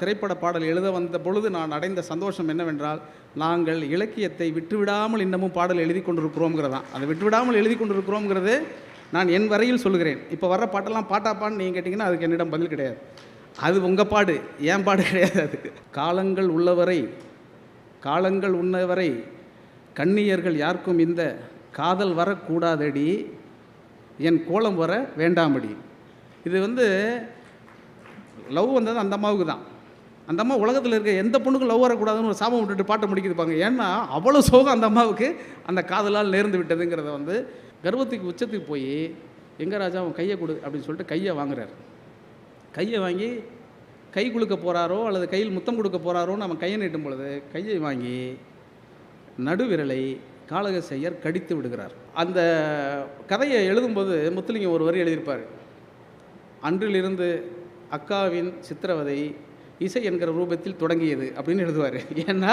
திரைப்பட பாடல் எழுத வந்த பொழுது நான் அடைந்த சந்தோஷம் என்னவென்றால், நாங்கள் இலக்கியத்தை விட்டுவிடாமல் இன்னமும் பாடல் எழுதி கொண்டிருக்கிறோங்கிறதான். அதை விட்டுவிடாமல் எழுதி கொண்டிருக்கிறோங்கிறது நான் என் வரையில் சொல்லுகிறேன். இப்போ வர்ற பாட்டெல்லாம் பாட்டாப்பான்னு நீங்கள் கேட்டிங்கன்னா அதுக்கு என்னிடம் பதில் கிடையாது. அது உங்கள் பாடு, என் பாடு கிடையாது. அது காலங்கள் உள்ளவரை, காலங்கள் உன்னவரை கண்ணியர்கள் யாருக்கும் இந்த காதல் வரக்கூடாதடி, என் கோலம் வர வேண்டாமடி. இது லவ் வந்தது அந்த அம்மாவுக்கு தான். அந்த அம்மா உலகத்தில் இருக்க எந்த பொண்ணுக்கும் லவ் வரக்கூடாதுன்னு ஒரு சாபம் விட்டுட்டு பாட்டை முடிக்கிதுப்பாங்க. ஏன்னா அவ்வளோ சோகம் அந்த அம்மாவுக்கு அந்த காதலால் நேர்ந்து விட்டதுங்கிறத கர்வத்துக்கு உச்சத்துக்கு போய், எங்கே ராஜா அவன் கையை கொடு அப்படின்னு சொல்லிட்டு கையை வாங்குறார். கையை வாங்கி கை குலுக்க போகிறாரோ அல்லது கையில் முத்தம் கொடுக்க போகிறாரோன்னு அவன் கையை நீட்டும் பொழுது கையை வாங்கி நடுவிரலை காளகசையர் கடித்து விடுகிறார். அந்த கதையை எழுதும்போது முத்துலிங்கம் ஒரு வரி எழுதியிருப்பார். அன்றிலிருந்து அக்காவின் சித்திரவதை இசை என்கிற ரூபத்தில் தொடங்கியது அப்படின்னு எழுதுவார். ஏன்னா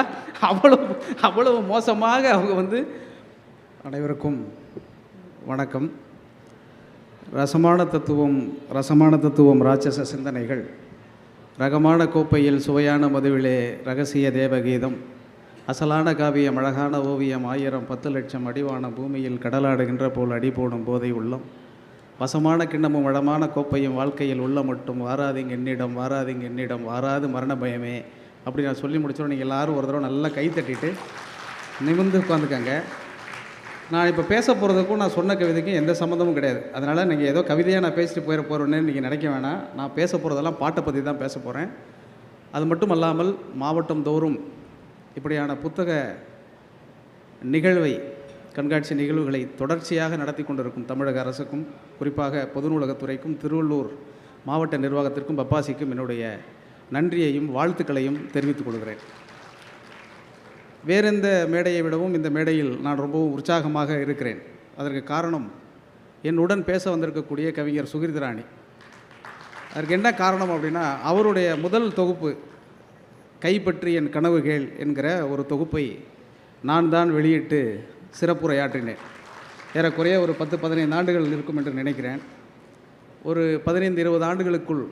அவ்வளவு மோசமாக அவங்க அனைவருக்கும் வணக்கம். ரசமான தத்துவம் ராட்சச சிந்தனைகள், ரகமான கோப்பையில் சுவையான மதுவிலே ரகசிய தேவகீதம், அசலான காவியம் அழகான ஓவியம் 1000 10 லட்சம் அடிவான பூமியில் கடலாடுகின்ற போல் அடி போடும் போதை உள்ளம், வசமான கிண்ணமும் வளமான கோப்பையும் வாழ்க்கையில் உள்ள மட்டும் வாராதிங்க என்னிடம் வாராது மரண பயமே அப்படி நான் சொல்லி முடிச்சோம். நீங்கள் எல்லோரும் ஒரு தடவை நல்லா கை தட்டிட்டு நிமிர்ந்து உட்காந்துக்கங்க. நான் இப்போ பேச போகிறதுக்கும் நான் சொன்ன கவிதைக்கும் எந்த சம்மந்தமும் கிடையாது. அதனால் நீங்கள் ஏதோ கவிதையாக நான் பேசிட்டு போகிறேன்னு நீங்கள் நினைக்க வேணாம். நான் பேச போகிறதெல்லாம் பாட்டை பற்றி தான் பேச போகிறேன். அது மட்டும் அல்லாமல் மாவட்டம் தோறும் இப்படியான புத்தக நிகழ்வை, கண்காட்சி நிகழ்வுகளை தொடர்ச்சியாக நடத்தி கொண்டிருக்கும் தமிழக அரசுக்கும், குறிப்பாக பொது நூலகத்துறைக்கும், திருவள்ளூர் மாவட்ட நிர்வாகத்திற்கும், பப்பாசிக்கும் என்னுடைய நன்றியையும் வாழ்த்துக்களையும் தெரிவித்துக் கொள்கிறேன். வேறெந்த மேடையை விடவும் இந்த மேடையில் நான் ரொம்பவும் உற்சாகமாக இருக்கிறேன். அதற்கு காரணம் என்னுடன் பேச வந்திருக்கக்கூடிய கவிஞர் சுகிர்தராணி. அதற்கு என்ன காரணம் அப்படின்னா, அவருடைய முதல் தொகுப்பு கைப்பற்றி என் கனவுகள் என்கிற ஒரு தொகுப்பை நான் தான் வெளியிட்டு சிறப்புரையாற்றினேன். ஏறக்குறைய ஒரு 10-15 ஆண்டுகள் இருக்கும் என்று நினைக்கிறேன். ஒரு 15-20 ஆண்டுகளுக்குள்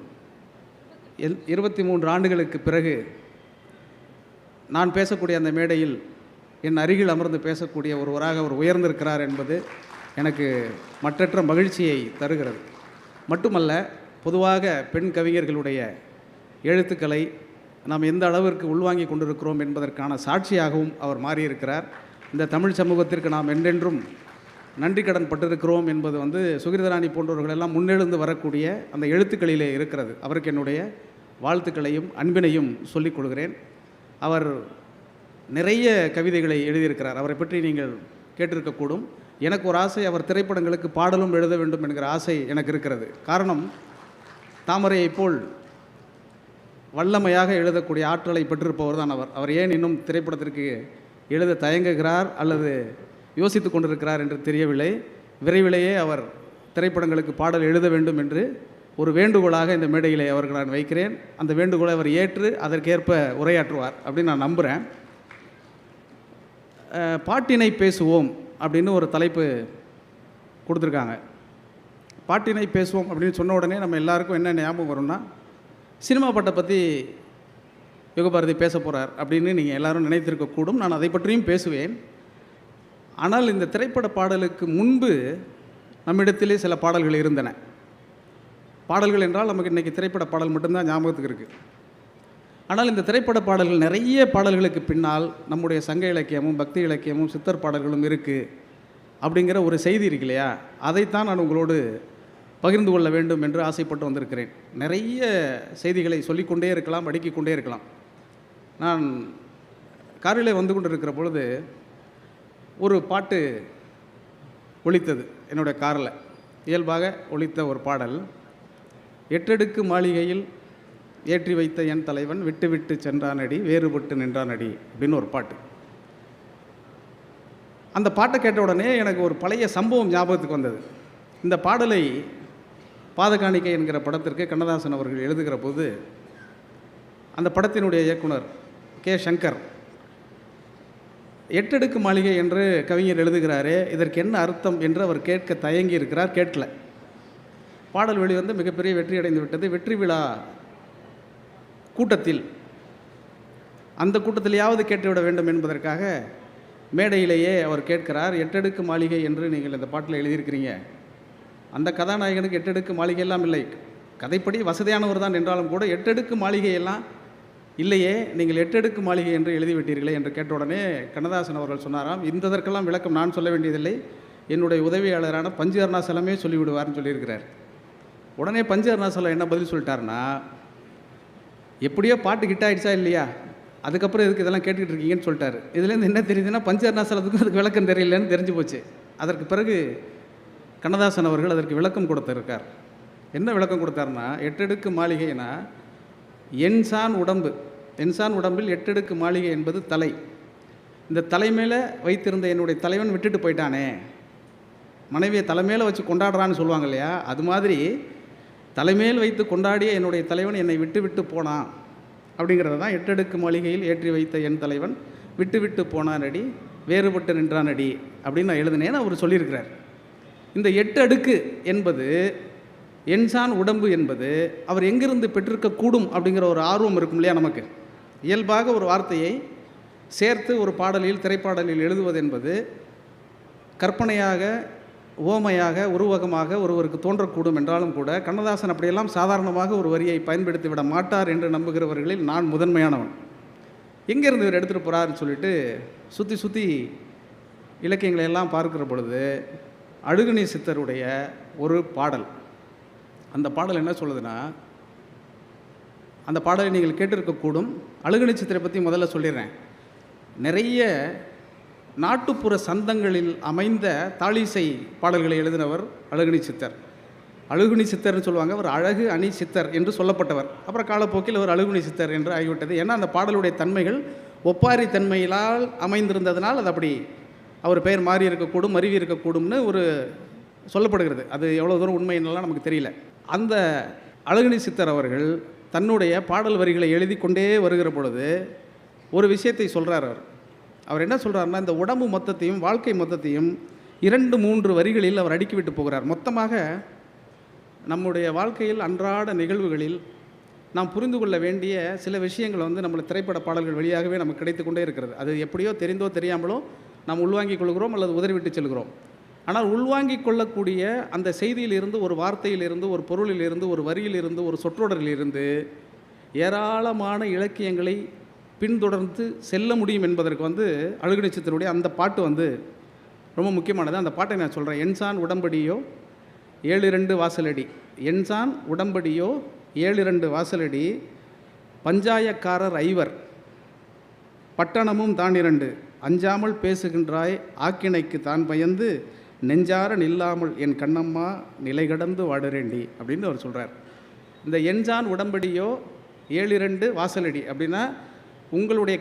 23 ஆண்டுகளுக்கு பிறகு நான் பேசக்கூடிய அந்த மேடையில் என் அருகில் அமர்ந்து பேசக்கூடிய ஒருவராக அவர் உயர்ந்திருக்கிறார் என்பது எனக்கு மற்றற்ற மகிழ்ச்சியை தருகிறது. மட்டுமல்ல, பொதுவாக பெண் கவிஞர்களுடைய எழுத்துக்களை நாம் எந்த அளவிற்கு உள்வாங்கி கொண்டிருக்கிறோம் என்பதற்கான சாட்சியாகவும் அவர் மாறியிருக்கிறார். இந்த தமிழ் சமூகத்திற்கு நாம் என்றென்றும் நன்றி கடன் பட்டிருக்கிறோம் என்பது சுகிர்தராணி போன்றவர்களெல்லாம் முன்னெழுந்து வரக்கூடிய அந்த எழுத்துக்களிலே இருக்கிறது. அவருக்கு என்னுடைய வாழ்த்துக்களையும் அன்பினையும் சொல்லிக் கொள்கிறேன். அவர் நிறைய கவிதைகளை எழுதியிருக்கிறார். அவரை பற்றி நீங்கள் கேட்டிருக்கக்கூடும். எனக்கு ஒரு ஆசை, அவர் திரைப்படங்களுக்கு பாடலும் எழுத வேண்டும் என்கிற ஆசை எனக்கு இருக்கிறது. காரணம், தாமரையைப் போல் வல்லமையாக எழுதக்கூடிய ஆற்றலை பெற்றிருப்பவர் தான் அவர். அவர் ஏன் இன்னும் திரைப்படத்திற்கு எழுத தயங்குகிறார் அல்லது யோசித்து கொண்டிருக்கிறார் என்று தெரியவில்லை. விரைவிலேயே அவர் திரைப்படங்களுக்கு பாடல் எழுத வேண்டும் என்று ஒரு வேண்டுகோளாக இந்த மேடையிலே அவருக்கு நான் வைக்கிறேன். அந்த வேண்டுகோளை அவர் ஏற்று அதற்கேற்ப உரையாற்றுவார் அப்படின்னு நான் நம்புகிறேன். பாட்டினை பேசுவோம் அப்படின்னு ஒரு தலைப்பு கொடுத்துருக்காங்க. பாட்டினை பேசுவோம் அப்படின்னு சொன்ன உடனே நம்ம எல்லாருக்கும் என்ன ஞாபகம் வரும்னா, சினிமா பாட்டை பற்றி யுகபாரதி பேச போகிறார் அப்படின்னு நீங்கள் எல்லோரும் நினைத்திருக்கக்கூடும். நான் அதை பற்றியும் பேசுவேன். ஆனால் இந்த திரைப்பட பாடலுக்கு முன்பு நம்மிடத்திலே சில பாடல்கள் இருந்தன. பாடல்கள் என்றால் நமக்கு இன்றைக்கி திரைப்பட பாடல் மட்டும்தான் ஞாபகத்துக்கு இருக்குது. ஆனால் இந்த திரைப்பட பாடல்கள், நிறைய பாடல்களுக்கு பின்னால் நம்முடைய சங்க இலக்கியமும் பக்தி இலக்கியமும் சித்தர் பாடல்களும் இருக்குது அப்படிங்கிற ஒரு செய்தி இருக்கு இல்லையா? அதைத்தான் நான் உங்களோடு பகிர்ந்து கொள்ள வேண்டும் என்று ஆசைப்பட்டு வந்திருக்கிறேன். நிறைய செய்திகளை சொல்லிக்கொண்டே இருக்கலாம், அடுக்கிக் கொண்டே இருக்கலாம். நான் காரிலே வந்து கொண்டிருக்கிற பொழுது ஒரு பாட்டு ஒலித்தது என்னுடைய காரில். இயல்பாக ஒலித்த ஒரு பாடல், 8 அடுக்கு மாளிகையில் ஏற்றி வைத்த என் தலைவன் விட்டு விட்டு சென்றானடி வேறுபட்டு நின்றானடி அப்படின்னு ஒரு பாட்டு. அந்த பாட்டை கேட்ட உடனே எனக்கு ஒரு பழைய சம்பவம் ஞாபகத்துக்கு வந்தது. இந்த பாடலை பாதகாணிக்கை என்கிற படத்திற்கு கண்ணதாசன் அவர்கள் எழுதுகிற போது, அந்த படத்தினுடைய இயக்குனர் கே. சங்கர் 8 அடுக்கு மாளிகை என்று கவிஞர் எழுதுகிறாரே, இதற்கு என்ன அர்த்தம் என்று அவர் கேட்க தயங்கி இருக்கிறார். கேட்கல. பாடல் வெளிவந்து மிகப்பெரிய வெற்றி அடைந்து விட்டது. வெற்றி விழா கூட்டத்தில், அந்த கூட்டத்திலேயாவது கேட்டுவிட வேண்டும் என்பதற்காக மேடையிலேயே அவர் கேட்கிறார். 8 அடுக்கு மாளிகை என்று நீங்கள் இந்த பாட்டில் எழுதியிருக்கிறீங்க. அந்த கதாநாயகனுக்கு 8 அடுக்கு மாளிகையெல்லாம் இல்லை. கதைப்படி வசதியானவர் தான் என்றாலும் கூட 8 அடுக்கு மாளிகையெல்லாம் இல்லையே, நீங்கள் 8 அடுக்கு மாளிகை என்று எழுதிவிட்டீர்களே என்று கேட்ட உடனே கண்ணதாசன் அவர்கள் சொன்னாராம், இதற்கெல்லாம் விளக்கம் நான் சொல்ல வேண்டியதில்லை, என்னுடைய உதவியாளரான பஞ்சு அருணாசலமே சொல்லிவிடுவார்னு சொல்லியிருக்கிறார். உடனே பஞ்சு அருணாசலம் என்ன பதில் சொல்லிட்டாருன்னா, எப்படியோ பாட்டு ஹிட் ஆகிடுச்சா இல்லையா, அதுக்கப்புறம் எதுக்கு இதெல்லாம் கேட்டுக்கிட்டு இருக்கீங்கன்னு சொல்லிட்டாரு. இதுலேருந்து என்ன தெரியுதுன்னா, பஞ்சு அருணாசலத்துக்கும் அதுக்கு விளக்கம் தெரியலன்னு தெரிஞ்சு போச்சு. அதற்கு பிறகு கண்ணதாசன் அவர்கள் அதற்கு விளக்கம் கொடுத்திருக்கார். என்ன விளக்கம் கொடுத்தாருன்னா, 8 அடுக்கு மாளிகைனா எண்சான் உடம்பு, எண்சான் உடம்பில் 8 அடுக்கு மாளிகை என்பது தலை. இந்த தலை மேலே வைத்திருந்த என்னுடைய தலைவன் விட்டுட்டு போயிட்டானே, மனைவியை தலைமையில் வச்சு கொண்டாடுறான்னு சொல்லுவாங்க இல்லையா, அது மாதிரி தலைமையில் வைத்து கொண்டாடிய என்னுடைய தலைவன் என்னை விட்டு விட்டு போனான் அப்படிங்கிறது தான் 8 அடுக்கு மாளிகையில் ஏற்றி வைத்த என் தலைவன் விட்டு விட்டு போனான் அடி, வேறுபட்டு நின்றான் அடி அப்படின்னு நான் எழுதினேன்னு அவர் சொல்லியிருக்கிறார். இந்த 8 அடுக்கு என்பது, எண்சான் உடம்பு என்பது அவர் எங்கிருந்து பெற்றிருக்கக்கூடும் அப்படிங்கிற ஒரு ஆர்வம் இருக்கும் இல்லையா நமக்கு. இயல்பாக ஒரு வார்த்தையை சேர்த்து ஒரு பாடலில், திரைப்பாடலில் எழுதுவது என்பது கற்பனையாக, ஓமையாக, உருவகமாக ஒருவருக்கு தோன்றக்கூடும் என்றாலும் கூட கண்ணதாசன் அப்படியெல்லாம் சாதாரணமாக ஒரு வரியை பயன்படுத்தி விட மாட்டார் என்று நம்புகிறவர்களில் நான் முதன்மையானவன். எங்கேருந்து இவர் எடுத்துகிட்டு போகிறாருன்னு சொல்லிட்டு சுற்றி சுற்றி இலக்கியங்களை எல்லாம் பார்க்குற பொழுது அழுகுனி சித்தருடைய ஒரு பாடல், அந்த பாடல் என்ன சொல்லுதுன்னா, அந்த பாடலை நீங்கள் கேட்டிருக்கக்கூடும். அழுகுனி சித்தரை பற்றி முதல்ல சொல்லிடுறேன். நிறைய நாட்டுப்புற சந்தங்களில் அமைந்த தாளிசை பாடல்களை எழுதினவர் அழுகுனி சித்தர். அழுகுனி சித்தர்னு சொல்லுவாங்க, அவர் அழகு அணி சித்தர் என்று சொல்லப்பட்டவர். அப்புறம் காலப்போக்கில் அவர் அழுகுனி சித்தர் என்று ஆகிவிட்டது. ஏன்னா அந்த பாடலுடைய தன்மைகள் ஒப்பாரி தன்மையிலால் அமைந்திருந்ததனால் அது அப்படி அவர் பெயர் மாறி இருக்கக்கூடும், மருவி இருக்கக்கூடும்னு ஒரு சொல்லப்படுகிறது. அது எவ்வளோ தூரம் உண்மைன்னெல்லாம் நமக்கு தெரியல. அந்த அழுகுனி சித்தர் அவர்கள் தன்னுடைய பாடல் வரிகளை எழுதி கொண்டே வருகிற பொழுது ஒரு விஷயத்தை சொல்கிறார். அவர் என்ன சொல்கிறாருன்னா, இந்த உடம்பு மொத்தத்தையும் வாழ்க்கை மொத்தத்தையும் 2-3 வரிகளில் அவர் அடுக்கிவிட்டு போகிறார். மொத்தமாக நம்முடைய வாழ்க்கையில் அன்றாட நிகழ்வுகளில் நாம் புரிந்து கொள்ள வேண்டிய சில விஷயங்கள் நம்மளை திரைப்பட பாடல்கள் வழியாகவே நமக்கு கிடைத்து கொண்டே இருக்கிறது. அது எப்படியோ தெரிந்தோ தெரியாமலோ நாம் உள்வாங்கிக் கொள்கிறோம் அல்லது உதறிவிட்டு செல்கிறோம். ஆனால் உள்வாங்கிக் கொள்ளக்கூடிய அந்த செய்தியிலிருந்து, ஒரு வார்த்தையிலிருந்து, ஒரு பொருளிலிருந்து, ஒரு வரியிலிருந்து, ஒரு சொற்றொடரிலிருந்து ஏராளமான இலக்கியங்களை பின்தொடர்ந்து செல்ல முடியும் என்பதற்கு அழுகுனி சித்தருடைய அந்த பாட்டு ரொம்ப முக்கியமானது. அந்த பாட்டை நான் சொல்கிறேன். எண்சான் உடம்படியோ 7-2 வாசலடி, எண்சான் உடம்படியோ 7-2 வாசலடி, பஞ்சாயக்காரர் ஐவர் பட்டணமும் தான் 2, அஞ்சாமல் பேசுகின்றாய் ஆக்கினைக்கு தான் பயந்து, நெஞ்சார நில்லாமல் என் கண்ணம்மா நிலை கடந்து வாடுறேண்டி அப்படின்னு அவர் சொல்கிறார். இந்த எண்சான் உடம்படியோ 7-2 வாசலடி அப்படின்னா, உங்களுடைய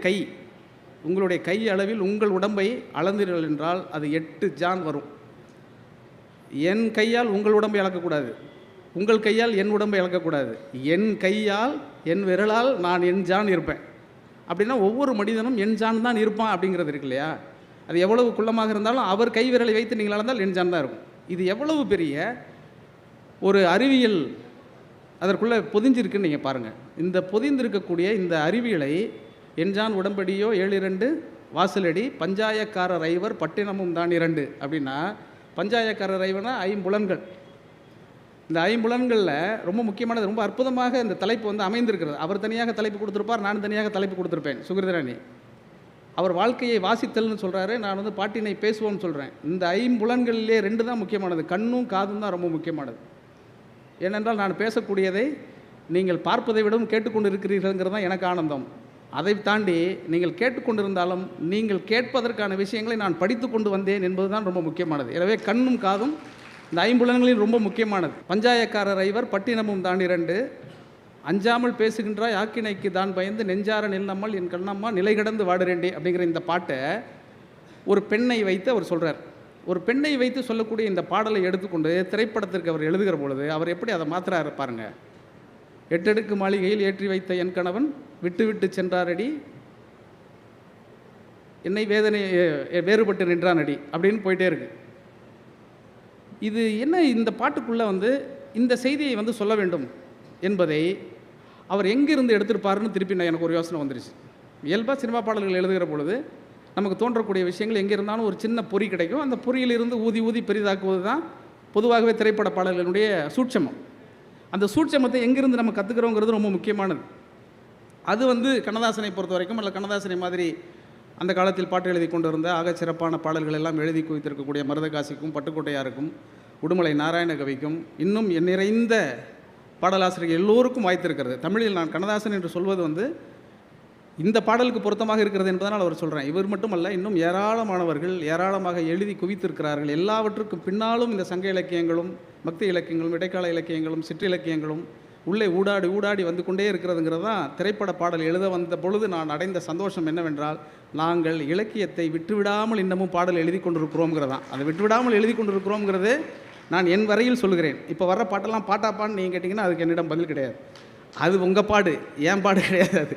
கை அளவில் உங்கள் உடம்பை அளந்தீர்கள் என்றால் அது 8 ஜான் வரும். என் கையால் உங்கள் உடம்பை அளக்கக்கூடாது, உங்கள் கையால் என் உடம்பை அளக்கக்கூடாது. என் கையால், என் விரலால் நான் என் ஜான் இருப்பேன். அப்படின்னா ஒவ்வொரு மனிதனும் என் ஜான் தான் இருப்பான் அப்படிங்கிறது இருக்கு இல்லையா. அது எவ்வளவு குள்ளமாக இருந்தாலும் அவர் கை விரலை வைத்து நீங்கள் அளந்தால் என் ஜான் தான் இருக்கும். இது எவ்வளவு பெரிய ஒரு அறிவியல் அதற்குள்ளே பொதிஞ்சிருக்குன்னு நீங்கள் பாருங்கள். இந்த பொதிந்திருக்கக்கூடிய இந்த அறிவியலை எண்சான் உடம்படியோ 7-2 வாசலடி, பஞ்சாயக்காரர் ஐவர் பட்டினமும் தான் 2 அப்படின்னா, பஞ்சாயக்காரர் ஐவர்னா ஐம்புலன்கள். இந்த ஐம்புலன்களில் ரொம்ப முக்கியமானது, ரொம்ப அற்புதமாக இந்த தலைப்பு அமைந்திருக்கிறது. அவர் தனியாக தலைப்பு கொடுத்துருப்பார், நான் தனியாக தலைப்பு கொடுத்துருப்பேன். சுகிர்தராணி அவர் வாழ்க்கையை வாசித்தல்னு சொல்கிறாரு, நான் பாட்டினை பேசுவோம்னு சொல்கிறேன். இந்த ஐம்புலன்களிலே 2 தான் முக்கியமானது, கண்ணும் காதும் தான் ரொம்ப முக்கியமானது. ஏனென்றால் நான் பேசக்கூடியதை நீங்கள் பார்ப்பதை விடவும் கேட்டுக்கொண்டு இருக்கிறீர்கள்ங்கிறது தான் எனக்கு ஆனந்தம். அதை தாண்டி நீங்கள் கேட்டுக்கொண்டிருந்தாலும் நீங்கள் கேட்பதற்கான விஷயங்களை நான் படித்து கொண்டு வந்தேன் என்பது தான் ரொம்ப முக்கியமானது. எனவே கண்ணும் காதும் இந்த ஐம்புலன்களில் ரொம்ப முக்கியமானது. பஞ்சாயக்காரர் ஐவர் பட்டினமும் தான் 2, அஞ்சாமல் பேசுகின்றாய் ஆக்கினைக்கு தான் பயந்து, நெஞ்சார நில்லம்மல் என் கண்ணம்மா நிலை கடந்து வாடுறேண்டி அப்படிங்கிற இந்த பாட்டை ஒரு பெண்ணை வைத்து அவர் சொல்கிறார். ஒரு பெண்ணை வைத்து சொல்லக்கூடிய இந்த பாடலை எடுத்துக்கொண்டு திரைப்படத்திற்கு அவர் எழுதுகிற பொழுது அவர் எப்படி அதை மாத்திராரு பாருங்க. 8 அடுக்கு மாளிகையில் ஏற்றி வைத்த என் கணவன் விட்டு விட்டு சென்றாரடி, என்னை வேறுபட்டு நின்றானடி அப்படின்னு போயிட்டே இருக்கு. இது என்ன, இந்த பாட்டுக்குள்ளே இந்த செய்தியை சொல்ல வேண்டும் என்பதை அவர் எங்கிருந்து எடுத்திருப்பாருன்னு திருப்பி எனக்கு ஒரு யோசனை வந்துருச்சு. இயல்பாக சினிமா பாடல்கள் எழுதுகிற பொழுது நமக்கு தோன்றக்கூடிய விஷயங்கள் எங்கே இருந்தாலும் ஒரு சின்ன பொறி கிடைக்கும். அந்த பொறியிலிருந்து ஊதி ஊதி பெரிதாக்குவது தான் பொதுவாகவே திரைப்பட பாடல்களுடைய சூட்சமம். அந்த சூட்சமத்தை எங்கிருந்து நம்ம கற்றுக்கிறோங்கிறது ரொம்ப முக்கியமானது. அது கண்ணதாசனை பொறுத்த வரைக்கும், அல்ல கண்ணதாசனை மாதிரி அந்த காலத்தில் பாட்டு எழுதி கொண்டு இருந்த ஆக சிறப்பான பாடல்கள் எல்லாம் எழுதி குவித்திருக்கக்கூடிய மருதகாசிக்கும், பட்டுக்கோட்டையாருக்கும், உடுமலை நாராயணகவிக்கும், இன்னும் நிறைந்த பாடலாசிரியர்கள் எல்லோருக்கும் வாய்த்திருக்கிறது. தமிழில் நான் கண்ணதாசன் என்று சொல்வது இந்த பாடலுக்கு பொருத்தமாக இருக்கிறது என்பதனால் அவர் சொல்கிறேன். இவர் மட்டுமல்ல, இன்னும் ஏராளமானவர்கள் ஏராளமாக எழுதி குவித்திருக்கிறார்கள். எல்லாவற்றுக்கும் பின்னாலும் இந்த சங்க இலக்கியங்களும், பக்தி இலக்கியங்களும், இடைக்கால இலக்கியங்களும், சிற்றிலக்கியங்களும் உள்ளே ஊடாடி ஊடாடி வந்து கொண்டே இருக்கிறதுங்கிறது தான் திரைப்பட பாடல் எழுத வந்த பொழுது நான் அடைந்த சந்தோஷம் என்னவென்றால், நாங்கள் இலக்கியத்தை விட்டுவிடாமல் இன்னமும் பாடல் எழுதி கொண்டிருக்கிறோங்கிறது தான். அதை விட்டுவிடாமல் எழுதி கொண்டிருக்கிறோங்கிறது நான் என் வரையில் சொல்லுகிறேன். இப்போ வர்ற பாட்டெல்லாம் பாட்டாப்பான்னு நீங்கள் கேட்டிங்கன்னா அதுக்கு என்னிடம் பதில் கிடையாது. அது உங்கள் பாடு, என் பாடு கிடையாது. அது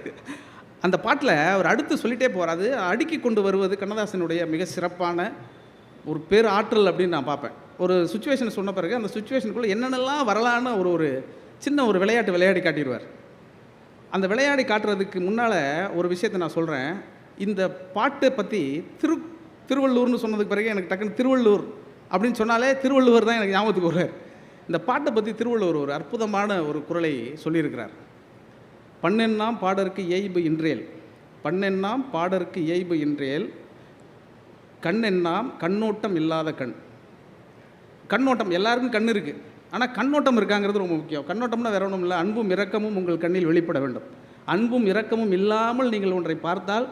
அந்த பாட்டில் அவர் அடுத்து சொல்லிகிட்டே போகிறார். அது அடுக்கி கொண்டு வருவது கண்ணதாசனுடைய மிக சிறப்பான ஒரு பேர் ஆற்றல் அப்படின்னு நான் பார்ப்பேன். ஒரு சுச்சுவேஷனை சொன்ன பிறகு அந்த சுச்சுவேஷனுக்குள்ளே என்னென்னலாம் வரலான்னு ஒரு சின்ன ஒரு விளையாட்டு விளையாடி காட்டிடுவார். அந்த விளையாடி காட்டுறதுக்கு முன்னால் ஒரு விஷயத்தை நான் சொல்கிறேன். இந்த பாட்டை பற்றி திருவள்ளூர்னு சொன்னதுக்கு பிறகு எனக்கு டக்குன்னு திருவள்ளூர் அப்படின்னு சொன்னாலே திருவள்ளுவர் தான் எனக்கு ஞாபகத்துக்கு வருவார். இந்த பாட்டை பற்றி திருவள்ளுவர் ஒரு அற்புதமான ஒரு குறளை சொல்லியிருக்கிறார். பண்ணெண்ணாம் பாடற்கு இயைபு இன்றேல், பண்ணெண்ணாம் பாடற்கு இயைபு இன்றேல், கண்ணெண்ணாம் கண்ணோட்டம் இல்லாத கண். கண்ணோட்டம் எல்லாருக்கும் கண் இருக்குது, ஆனால் கண்ணோட்டம் இருக்காங்கிறது ரொம்ப முக்கியம். கண்ணோட்டம்னா வேற ஒன்றும் இல்லை, அன்பும் இரக்கமும் உங்கள் கண்ணில் வெளிப்பட வேண்டும். அன்பும் இரக்கமும் இல்லாமல் நீங்கள் ஒன்றை பார்த்தால்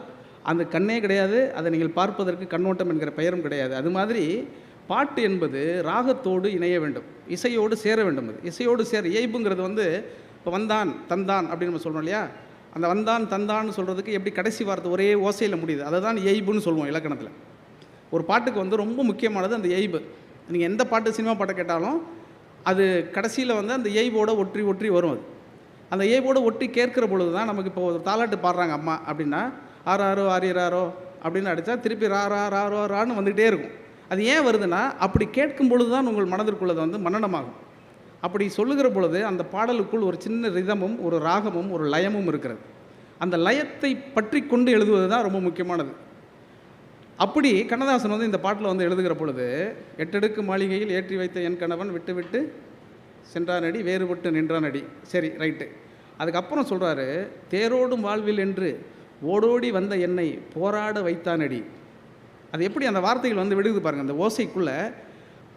அந்த கண்ணே கிடையாது, அதை நீங்கள் பார்ப்பதற்கு கண்ணோட்டம் என்கிற பெயரும் கிடையாது. அது மாதிரி பாட்டு என்பது ராகத்தோடு இணைய வேண்டும், இசையோடு சேர வேண்டும். அது இசையோடு சேர இயைபுங்கிறது இப்போ வந்தான் தந்தான் அப்படின்னு நம்ம சொல்கிறோம் இல்லையா, அந்த வந்தான் தந்தான்னு சொல்கிறதுக்கு எப்படி கடைசி வார்த்தை ஒரே ஓசையில் முடியுது, அதை தான் இயைபுன்னு சொல்லுவோம் இலக்கணத்தில். ஒரு பாட்டுக்கு ரொம்ப முக்கியமானது அந்த இயைபு. நீங்கள் எந்த பாட்டு சினிமா பாட்டை கேட்டாலும் அது கடைசியில் அந்த இயைபோடு ஒற்றி ஒற்றி வரும். அது அந்த இயைபோடு ஒட்டி கேட்குற பொழுது தான் நமக்கு இப்போ ஒரு தாலாட்டு பாடுறாங்க அம்மா அப்படின்னா, ஆறாரோ ஆறிராரோ அப்படின்னு அடித்தா திருப்பி ரா ரா ரா ரோ ரான்னு வந்துகிட்டே இருக்கும். அது ஏன் வருதுன்னா, அப்படி கேட்கும் பொழுது தான் உங்கள் மனதிற்குள்ளது மனனமாகும். அப்படி சொல்லுகிற பொழுது அந்த பாடலுக்குள் ஒரு சின்ன ரிதமும் ஒரு ராகமும் ஒரு லயமும் இருக்கிறது. அந்த லயத்தை பற்றி கொண்டு எழுதுவது தான் ரொம்ப முக்கியமானது. அப்படி கண்ணதாசன் இந்த பாட்டில் எழுதுகிற பொழுது, எட்டடுக்கு மாளிகையில் ஏற்றி வைத்த என் கணவன் விட்டு விட்டு சென்றானடி வேறுபட்டு நின்றானடி. சரி, ரைட்டு. அதுக்கப்புறம் சொல்கிறாரு, தேரோடும் வாழ்வில் என்று ஓடோடி வந்த என்னை போராட வைத்தானடி. அது எப்படி அந்த வார்த்தைகள் விடுது பாருங்கள். அந்த ஓசைக்குள்ளே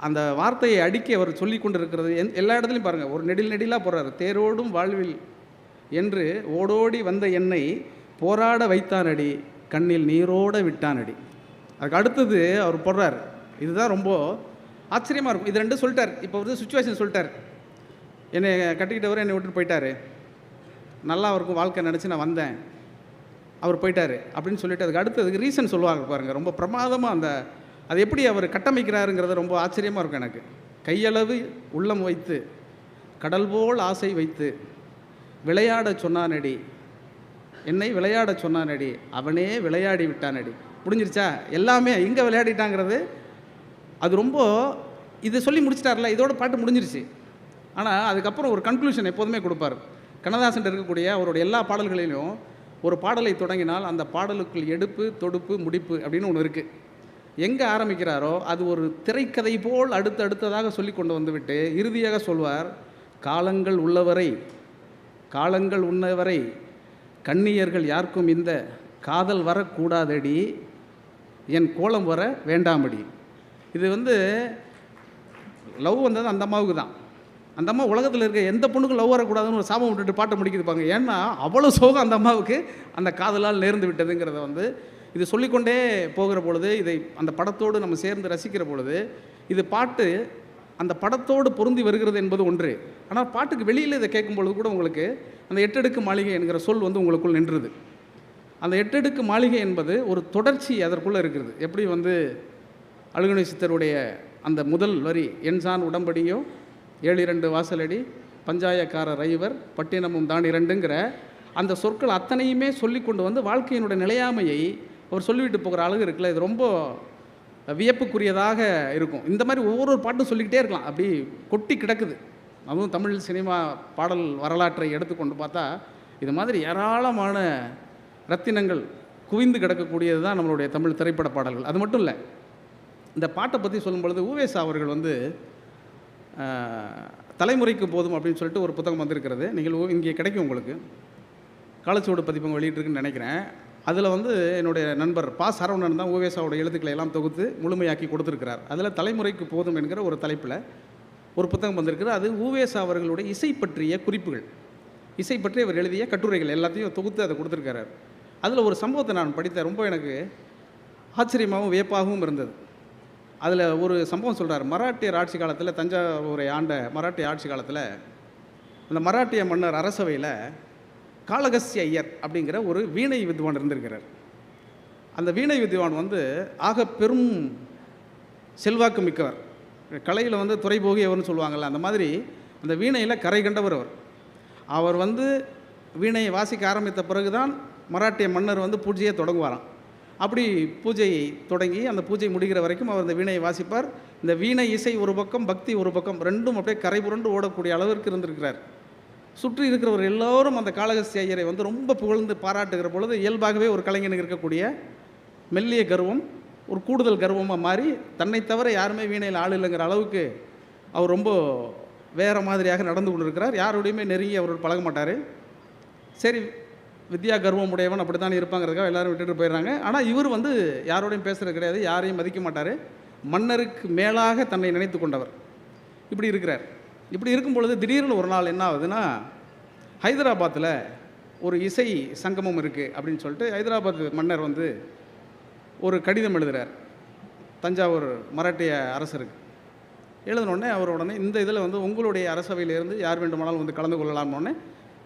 அந்த வார்த்தையை அடுக்கி அவர் சொல்லி கொண்டு இருக்கிறது எல்லா இடத்துலையும் பாருங்கள். ஒரு நெடில் நெடிலாக போடுறாரு. தேரோடும் வாழ்வில் என்று ஓடோடி வந்த என்னை போராட வைத்தானடி, கண்ணில் நீரோட விட்டானடி. அதுக்கு அடுத்தது அவர் போடுறார். இதுதான் ரொம்ப ஆச்சரியமாக இருக்கும். இது ரெண்டும் சொல்லிட்டார். இப்போ சுச்சுவேஷன் சொல்லிட்டார். என்னை கட்டிக்கிட்டவர் என்னை விட்டுட்டு போயிட்டார், நல்லா அவருக்கும் வாழ்க்கை நினச்சி நான் வந்தேன், அவர் போயிட்டார் அப்படின்னு சொல்லிட்டு அதுக்கு அடுத்ததுக்கு ரீசன் சொல்லுவாங்க பாருங்கள். ரொம்ப பிரமாதமாக அது எப்படி அவர் கட்டமைக்கிறாருங்கிறது ரொம்ப ஆச்சரியமாக இருக்கும் எனக்கு. கையளவு உள்ளம் வைத்து கடல் போல் ஆசை வைத்து விளையாட சொன்னானடி, என்னை விளையாட சொன்னானடி, அவனே விளையாடி விட்டானடி. முடிஞ்சிருச்சா? எல்லாமே எங்கே விளையாடிட்டாங்கிறது அது ரொம்ப இது சொல்லி முடிச்சிட்டார்ல, இதோட பாட்டு முடிஞ்சிருச்சு. ஆனால் அதுக்கப்புறம் ஒரு கன்க்ளூஷன் எப்போதுமே கொடுப்பார். கண்ணதாசன் இருக்கக்கூடிய அவருடைய எல்லா பாடல்களிலும் ஒரு பாடலை தொடங்கினால் அந்த பாடலுக்குள் எடுப்பு தொடுப்பு முடிப்பு அப்படின்னு ஒன்று இருக்குது. எங்கே ஆரம்பிக்கிறாரோ அது ஒரு திரைக்கதை போல் அடுத்ததாக சொல்லி கொண்டு வந்துவிட்டு இறுதியாக சொல்வார், காலங்கள் உள்ளவரை காலங்கள் உன்னவரை கண்ணியர்கள் யாருக்கும் இந்த காதல் வரக்கூடாதடி, என் கோலம் வர வேண்டாமடி. இது லவ் வந்தது அந்த அம்மாவுக்கு தான். அந்த அம்மா உலகத்தில் இருக்க எந்த பொண்ணுக்கும் லவ் வரக்கூடாதுன்னு ஒரு சாபம் விட்டுட்டு பாட்டை முடிக்கிதுப்பாங்க. ஏன்னா அவ்வளோ சோகம் அந்த அம்மாவுக்கு அந்த காதலால் நேர்ந்து விட்டதுங்கிறத இது சொல்லிக்கொண்டே போகிற பொழுது, இதை அந்த படத்தோடு நம்ம சேர்ந்து ரசிக்கிற பொழுது, இது பாட்டு அந்த படத்தோடு பொருந்தி வருகிறது என்பது ஒன்று. ஆனால் பாட்டுக்கு வெளியில் இதை கேட்கும் பொழுது கூட உங்களுக்கு அந்த எட்டடுக்கு மாளிகை என்கிற சொல் உங்களுக்குள் நின்றுது. அந்த எட்டடுக்கு மாளிகை என்பது ஒரு தொடர்ச்சி அதற்குள்ளே இருக்கிறது. எப்படி அழுகுணை சித்தருடைய அந்த முதல் வரி, என்சான் உடம்படியோ 7 வாசலடி பஞ்சாயக்கார ரைவர் பட்டினமும் தான் 2ங்கிற அந்த சொற்கள் அத்தனையுமே சொல்லி கொண்டு வாழ்க்கையினுடைய நிலையாமையை அவர் சொல்லிவிட்டு போகிற அழகு இருக்குல்ல, இது ரொம்ப வியப்புக்குரியதாக இருக்கும். இந்த மாதிரி ஒவ்வொரு பாட்டும் சொல்லிக்கிட்டே இருக்கலாம், அப்படி கொட்டி கிடக்குது. அதுவும் தமிழ் சினிமா பாடல் வரலாற்றை எடுத்துக்கொண்டு பார்த்தா இது மாதிரி ஏராளமான ரத்தினங்கள் குவிந்து கிடக்கக்கூடியது தான் நம்மளுடைய தமிழ் திரைப்பட பாடல்கள். அது மட்டும் இல்லை, இந்த பாட்டை பற்றி சொல்லும் பொழுது உவேசா அவர்கள் வந்து தலைமுறைக்கு போதும் அப்படின்னு சொல்லிட்டு ஒரு புத்தகம் வந்திருக்கிறது. நீங்கள் இங்கே கிடைக்கும் உங்களுக்கு, காலச்சுவடு பதிப்பகம் வெளியிட்டிருக்குன்னு நினைக்கிறேன். அதில் வந்து என்னுடைய நண்பர் பா சரவணன் தான் உவேசாவோட எழுத்துக்களை எல்லாம் தொகுத்து முழுமையாக்கி கொடுத்துருக்கிறார். அதில் தலைமுறைக்கு போதும் என்கிற ஒரு தலைப்பில் ஒரு புத்தகம் வந்திருக்கிறது. அது உவேசா அவர்களுடைய இசை பற்றிய குறிப்புகள், இசை பற்றி அவர் எழுதிய கட்டுரைகள் எல்லாத்தையும் தொகுத்து அதை கொடுத்துருக்கிறார். அதில் ஒரு சம்பவத்தை நான் படித்தேன், ரொம்ப எனக்கு ஆச்சரியமாகவும் வியப்பாகவும் இருந்தது. அதில் ஒரு சம்பவம் சொல்கிறார். மராட்டியர் ஆட்சி காலத்தில், தஞ்சாவூரை ஆண்ட மராட்டிய ஆட்சி காலத்தில், அந்த மராட்டிய மன்னர் அரசவையில் காளகஸ்ய ஐயர் அப்படிங்கிற ஒரு வீணை வித்வான் இருந்திருக்கிறார். அந்த வீணை வித்வான் வந்து ஆக பெரும் செல்வாக்கு மிக்கவர், கலையில் வந்து துறை போகியவர்னு சொல்லுவாங்கள்ல, அந்த மாதிரி அந்த வீணையில் கரை கண்டவர் அவர். அவர் வந்து வீணையை வாசிக்க ஆரம்பித்த பிறகுதான் மராட்டிய மன்னர் வந்து பூஜையை தொடங்குவாராம். அப்படி பூஜையை தொடங்கி அந்த பூஜை முடிகிற வரைக்கும் அவர் அந்த வீணையை வாசிப்பார். இந்த வீணை இசை ஒரு பக்கம், பக்தி ஒரு பக்கம், ரெண்டும் அப்படியே கரை புரண்டு ஓடக்கூடிய அளவிற்கு இருந்திருக்கிறார். சுற்றி இருக்கிறவர் எல்லோரும் அந்த காளகஸ்தி ஐயரை வந்து ரொம்ப புகழ்ந்து பாராட்டுகிற பொழுது இயல்பாகவே ஒரு கலைஞனுக்கு இருக்கக்கூடிய மெல்லிய கர்வம் ஒரு கூடுதல் கர்வமாக மாறி தன்னை தவிர யாருமே வீணையில் ஆள் இல்லைங்கிற அளவுக்கு அவர் ரொம்ப வேறு மாதிரியாக நடந்து கொண்டு இருக்கிறார். யாரோடையுமே நெருங்கி அவர் பழக மாட்டார். சரி, வித்யா கர்வம் உடையவன் அப்படி தான் இருப்பாங்கிறதுக்காக எல்லோரும் விட்டுட்டு போயிடுறாங்க. ஆனால் இவர் வந்து யாரோடையும் பேசுகிறது கிடையாது, யாரையும் மதிக்க மாட்டார். மன்னருக்கு மேலாக தன்னை நினைத்து கொண்டவர். இப்படி இருக்கிறார். இப்படி இருக்கும் பொழுது திடீர்னு ஒரு நாள் என்ன ஆகுதுன்னா, ஹைதராபாத்தில் ஒரு இசை சங்கமம் இருக்குது அப்படின்னு சொல்லிட்டு ஹைதராபாத் மன்னர் வந்து ஒரு கடிதம் எழுதுகிறார் தஞ்சாவூர் மராட்டிய அரசருக்கு. எழுதினோடனே அவர் உடனே இந்த இதில் வந்து உங்களுடைய அரசவையிலேருந்து யார் வேண்டுமானாலும் வந்து கலந்து கொள்ளலாம்னோடனே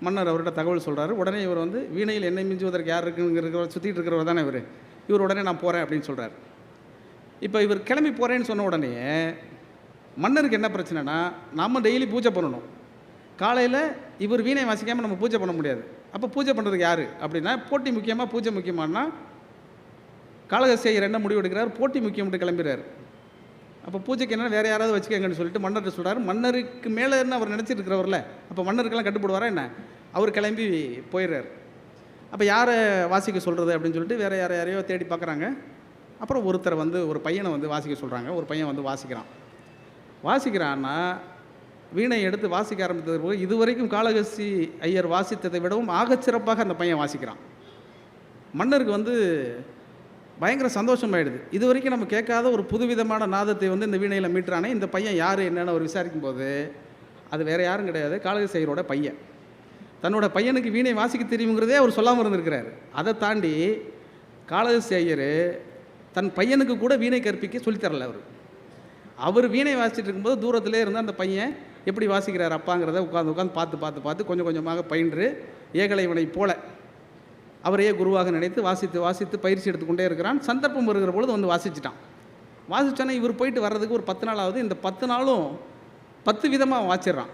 மன்னர் அவர்கிட்ட தகவல் சொல்கிறாரு. உடனே இவர் வந்து வீணையில் என்னை மிஞ்சுவதற்கு யார் இருக்குங்கிறவர் சுற்றிட்டு இருக்கிறவர் தானே இவர் உடனே நான் போகிறேன் அப்படின்னு சொல்கிறார். இப்போ இவர் கிளம்பி போகிறேன்னு சொன்ன உடனே மன்னருக்கு என்ன பிரச்சனைனா, நாம் டெய்லி பூஜை பண்ணணும். காலையில் இவர் வீணை வாசிக்காமல் நம்ம பூஜை பண்ண முடியாது. அப்போ பூஜை பண்ணுறதுக்கு யார் அப்படின்னா, போட்டி முக்கியமாக பூஜை முக்கியமானா காளகஸ்தி ஐயர் என்ன முடிவு எடுக்கிறார், போட்டி முக்கியம்ட்டு கிளம்பிடுறார். அப்போ பூஜைக்கு என்ன வேறு யாராவது வச்சுக்கங்கன்னு சொல்லிட்டு மன்னர்கிட்ட சொல்கிறார். மன்னருக்கு மேலே என்ன அவர் நினச்சிட்டு இருக்கிறவரில், அப்போ மன்னருக்கெல்லாம் கட்டுப்படுவாரா என்ன, அவர் கிளம்பி போயிடுறார். அப்போ யாரை வாசிக்க சொல்கிறது அப்படின்னு சொல்லிட்டு வேறு யாரையோ தேடி பார்க்குறாங்க. அப்புறம் ஒருத்தரை வந்து ஒரு பையனை வந்து வாசிக்க சொல்கிறாங்க. ஒரு பையன் வந்து வாசிக்கிறான்னா வீணை எடுத்து வாசிக்க ஆரம்பித்தது போது இதுவரைக்கும் காளகஸ்தி ஐயர் வாசித்ததை விடவும் ஆகச்சிறப்பாக அந்த பையன் வாசிக்கிறான். மன்னருக்கு வந்து பயங்கர சந்தோஷமாயிடுது. இது வரைக்கும் நம்ம கேட்காத ஒரு புதுவிதமான நாதத்தை வந்து இந்த வீணையில் மீட்டுறானே, இந்த பையன் யார் என்னென்னு அவர் விசாரிக்கும் போது அது வேறு யாரும் கிடையாது, காளகஸ்தி ஐயரோட பையன். தன்னோட பையனுக்கு வீணை வாசிக்க தெரியுங்கிறதே அவர் சொல்லாமல் இருந்திருக்கிறார். அதை தாண்டி காளகஸ்தி ஐயர் தன் பையனுக்கு கூட வீணை கற்பிக்க சொல்லித்தரல. அவர் வீணை வாசிச்சுட்டு இருக்கும்போது தூரத்திலே இருந்தால் அந்த பையன் எப்படி வாசிக்கிறார் அப்பாங்கிறத உட்காந்து பார்த்து கொஞ்சம் கொஞ்சமாக பயின்று ஏகலைவனை போல அவரையே குருவாக நினைத்து வாசித்து பயிற்சி எடுத்துக்கொண்டே இருக்கிறான். சந்தர்ப்பம் வருகிற பொழுது வந்து வாசிச்சானே இவர் போயிட்டு வர்றதுக்கு ஒரு 10 நாள் ஆகுது. இந்த 10 நாளும் 10 விதமாக வாசிடுறான்.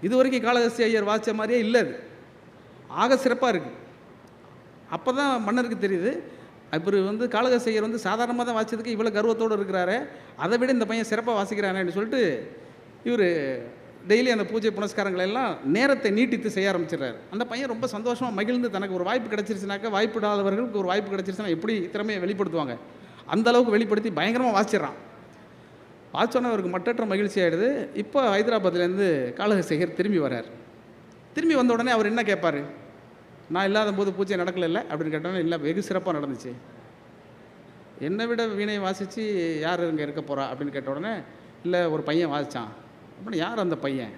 இது வரைக்கும் காளகஸ்தி ஐயர் வாசித்த மாதிரியே இல்லை, அது ஆக சிறப்பாக இருக்குது. அப்போ தான் மன்னருக்கு தெரியுது, இவர் வந்து காளகஸ்தி ஐயர் வந்து சாதாரணமாக தான் வாசிச்சதுக்கு இவ்வளோ கர்வத்தோடு இருக்கிறாரு, அதை விட இந்த பையன் சிறப்பாக வாசிக்கிறானேன்னு சொல்லிட்டு இவர் டெய்லி அந்த பூஜை புனஸ்காரங்களை எல்லாம் நேரத்தை நீட்டித்து செய்ய ஆரம்பிச்சிடுறாரு. அந்த பையன் ரொம்ப சந்தோஷமாக மகிழ்ந்து தனக்கு ஒரு வாய்ப்பு கிடச்சிருச்சுனாக்கா, வாய்ப்பிடாதவர்களுக்கு ஒரு வாய்ப்பு கிடச்சிருச்சுன்னா எப்படி திறமையை வெளிப்படுத்துவாங்க, அந்த அளவுக்கு வெளிப்படுத்தி பயங்கரமாக வாசிச்சிட்றான். வாசிச்சோன்னே அவருக்கு மட்டற்ற மகிழ்ச்சி ஆகிடுது. இப்போ ஹைதராபாத்லேருந்து காளகஸ்தி ஐயர் திரும்பி வர்றார். திரும்பி வந்த உடனே அவர் என்ன கேட்பார், நான் இல்லாத போது பூஜை நடக்கலை அப்படின்னு கேட்டோன்னே, இல்லை வெகு சிறப்பாக நடந்துச்சு, என்னை விட வீணை வாசித்து யார் இங்கே இருக்க போகிறா அப்படின்னு கேட்ட உடனே, இல்லை ஒரு பையன் வாசித்தான் அப்படின்னா, யார் அந்த பையன்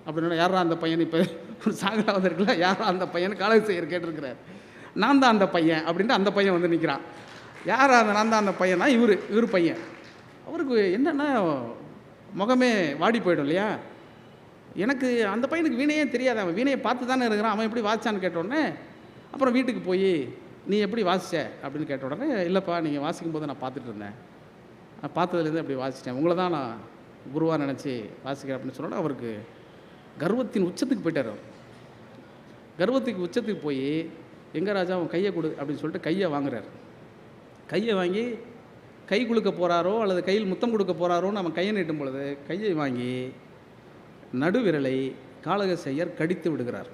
அப்படின்னா, யாரா அந்த பையன், இப்போ ஒரு சாங்கலாக வந்திருக்குல்ல, யாரா அந்த பையன் காளகஸ்தி ஐயர் கேட்டிருக்கிறார். நான் தான் அந்த பையன் அப்படின்ட்டு அந்த பையன் வந்து நிற்கிறான். யாரா அந்த நான் தான் அந்த பையனா, இவர் பையன். அவருக்கு என்னென்னா முகமே வாடி போய்டும் இல்லையா. எனக்கு அந்த பையனுக்கு வீணையே தெரியாது, அவன் வீணையை பார்த்து தானே இருக்கிறான், அவன் எப்படி வாசிச்சான்னு கேட்டோடனே, அப்புறம் வீட்டுக்கு போய் நீ எப்படி வாசிச்ச அப்படின்னு கேட்ட உடனே, இல்லைப்பா நீங்கள் வாசிக்கும் போது நான் பார்த்துட்டு இருந்தேன், நான் பார்த்ததுலேருந்து அப்படி வாசித்தேன், உங்களை தான் நான் குருவாக நினச்சி வாசிக்கிறேன் அப்படின்னு சொன்னோட அவருக்கு கர்வத்தின் உச்சத்துக்கு போயிட்டார். அவர் கர்வத்துக்கு உச்சத்துக்கு போய், எங்கே ராஜா அவன் கையை கொடு அப்படின்னு சொல்லிட்டு கையை வாங்குறார். கையை வாங்கி கை குலுக்க போகிறாரோ அல்லது கையில் முத்தம் கொடுக்க போகிறாரோன்னு அவன் கையை நீட்டும் பொழுது கையை வாங்கி நடுவிரலை காளகஸ்தி ஐயர் கடித்து விடுகிறார்.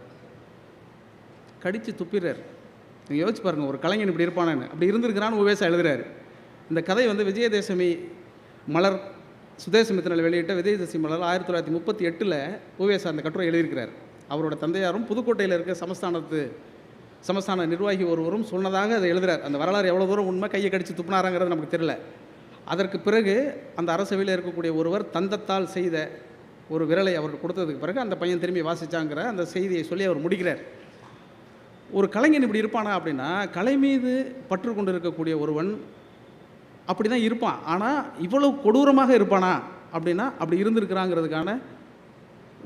கடித்து துப்பிடுறார். நீங்கள் யோசிச்சு பாருங்கள், ஒரு கலைஞன் இப்படி இருப்பானேன்னு. அப்படி இருந்திருக்கிறான்னு உவேசா எழுதுறாரு. இந்த கதை வந்து விஜயதசமி மலர் சுதேசமித்திரனில் வெளியிட்ட விஜயதசமி மலர் 1938 உவேசா அந்த கட்டுரை எழுதியிருக்கிறார். அவரோட தந்தையாரும் புதுக்கோட்டையில் இருக்க சமஸ்தான நிர்வாகி ஒருவரும் சொன்னதாக அதை எழுதுறார். அந்த வரலாறு எவ்வளோ தூரம் உண்மை, கையை கடித்து துப்புனாராங்கிறது நமக்கு தெரியல. அதற்கு பிறகு அந்த அரசவையில் இருக்கக்கூடிய ஒருவர் தந்தத்தால் செய்த ஒரு விரலை அவருக்கு கொடுத்ததுக்கு பிறகு அந்த பையன் திரும்பி வாசிச்சாங்கிற அந்த செய்தியை சொல்லி அவர் முடிக்கிறார். ஒரு கலைஞன் இப்படி இருப்பானா அப்படின்னா, கலை மீது பற்று கொண்டு இருக்கக்கூடிய ஒருவன் அப்படி தான் இருப்பான். ஆனால் இவ்வளவு கொடூரமாக இருப்பானா அப்படின்னா அப்படி இருந்திருக்கிறாங்கிறதுக்கான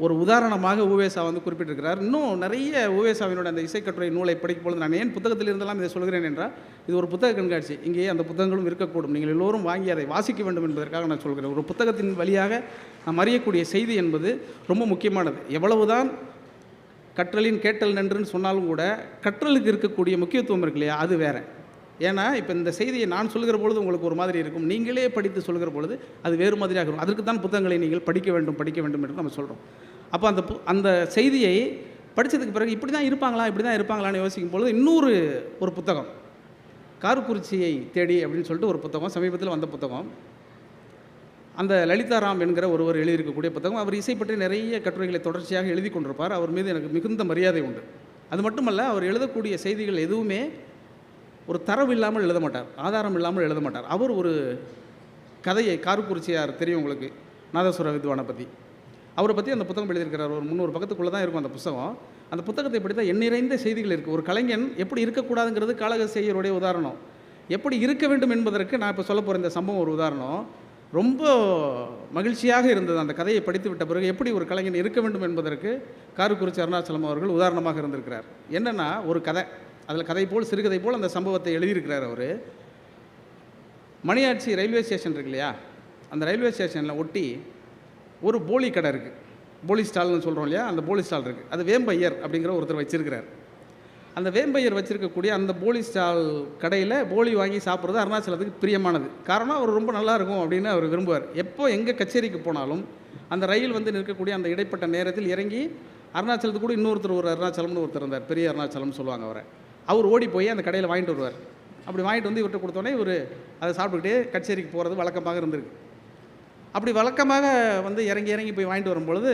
ஒரு உதாரணமாக உவேசா வந்து குறிப்பிட்டிருக்கிறார். இன்னும் நிறைய உவேசாவினோட அந்த இசைக்கட்டுரை நூலை படிக்கும் பொழுது, நான் ஏன் புத்தகத்தில் இருந்தெல்லாம் இதை சொல்கிறேன் என்றால், இது ஒரு புத்தக கண்காட்சி. இங்கேயே அந்த புத்தகங்களும் இருக்கக்கூடும். நீங்கள் எல்லோரும் வாங்கி அதை வாசிக்க வேண்டும் என்பதற்காக நான் சொல்கிறேன். ஒரு புத்தகத்தின் வழியாக நாம் அறியக்கூடிய செய்தி என்பது ரொம்ப முக்கியமானது. எவ்வளவுதான் கற்றலின் கேட்டல் நன்றுன்னு சொன்னாலும் கூட கற்றலுக்கு இருக்கக்கூடிய முக்கியத்துவம் இருக்கு இல்லையா, அது வேறு. ஏன்னா இப்போ இந்த செய்தியை நான் சொல்கிற பொழுது உங்களுக்கு ஒரு மாதிரி இருக்கும், நீங்களே படித்து சொல்கிற பொழுது அது வேறு மாதிரியாக இருக்கும். அதற்கு தான் புத்தகங்களை நீங்கள் படிக்க வேண்டும் என்று நம்ம சொல்கிறோம். அப்போ அந்த செய்தியை படித்ததுக்கு பிறகு இப்படி தான் இருப்பாங்களான்னு யோசிக்கும் பொழுது இன்னொரு புத்தகம், கார்குறிச்சியை தேடி அப்படின்னு சொல்லிட்டு ஒரு புத்தகம், சமீபத்தில் வந்த புத்தகம். அந்த லலிதாராம் என்கிற ஒருவர் எழுதியிருக்கக்கூடிய புத்தகம். அவர் இசை பற்றி நிறைய கட்டுரைகளை தொடர்ச்சியாக எழுதி கொண்டிருப்பார். அவர் மீது எனக்கு மிகுந்த மரியாதை உண்டு. அது மட்டுமல்ல, அவர் எழுதக்கூடிய செய்திகள் எதுவுமே ஒரு தரவு இல்லாமல் எழுத மாட்டார், ஆதாரம் இல்லாமல் எழுத மாட்டார். அவர் ஒரு கதையை, கார்குறிச்சியார் தெரியும் உங்களுக்கு, நாதஸ்வர வித்வானை பற்றி, அவரை பற்றி அந்த புத்தகம் எழுதியிருக்கிறார். ஒரு 300 பக்கத்துக்குள்ளே தான் இருக்கும் அந்த புத்தகம். அந்த புத்தகத்தை படித்தால் எண்ணிறைந்த செய்திகள் இருக்குது. ஒரு கலைஞன் எப்படி இருக்கக்கூடாதுங்கிறது காளகசேயருடைய உதாரணம். எப்படி இருக்க வேண்டும் என்பதற்கு நான் இப்போ சொல்ல போகிற இந்த சம்பவம் ஒரு உதாரணம். ரொம்ப மகிழ்ச்சியாக இருந்தது அந்த கதையை படித்து விட்ட பிறகு. எப்படி ஒரு கலைஞன் இருக்க வேண்டும் என்பதற்கு கார்குறிச்சி அருணாச்சலம் அவர்கள் உதாரணமாக இருந்திருக்கிறார். என்னென்னா, ஒரு கதை, அதில் கதை போல் சிறுகதை போல் அந்த சம்பவத்தை எழுதியிருக்கிறார் அவர். மணியாட்சி ரயில்வே ஸ்டேஷன் இருக்கு இல்லையா, அந்த ரயில்வே ஸ்டேஷனில் ஒட்டி ஒரு போலி கடை இருக்குது. போலி ஸ்டால்னு சொல்கிறோம் இல்லையா, அந்த போலி ஸ்டால் இருக்குது. அது வேம்பையர் அப்படிங்கிற ஒருத்தர் வச்சுருக்கிறார். அந்த வேம்பையர் வச்சுருக்கக்கூடிய அந்த போலி ஸ்டால் கடையில் போலி வாங்கி சாப்பிட்றது அருணாச்சலத்துக்கு பிரியமானது. காரணம், அவர் ரொம்ப நல்லா இருக்கும் அப்படின்னு அவர் விரும்புவார். எப்போ எங்கே கச்சேரிக்கு போனாலும் அந்த ரயில் வந்து நிற்கக்கூடிய அந்த இடைப்பட்ட நேரத்தில் இறங்கி அருணாச்சலத்துக்கு கூட இன்னொருத்தர், ஒரு அருணாச்சலம்னு ஒருத்தர் இருந்தார், பெரிய அருணாச்சலம்னு சொல்லுவாங்க அவரை. அவர் ஓடி போய் அந்த கடையில் வாங்கிட்டு வருவார். அப்படி வாங்கிட்டு வந்து இவர்கிட்ட கொடுத்தோன்னே இவர் அதை சாப்பிட்டுக்கிட்டே கச்சேரிக்கு போகிறது வழக்கமாக இருந்திருக்கு. அப்படி வழக்கமாக வந்து இறங்கி போய் வாங்கிட்டு வரும்பொழுது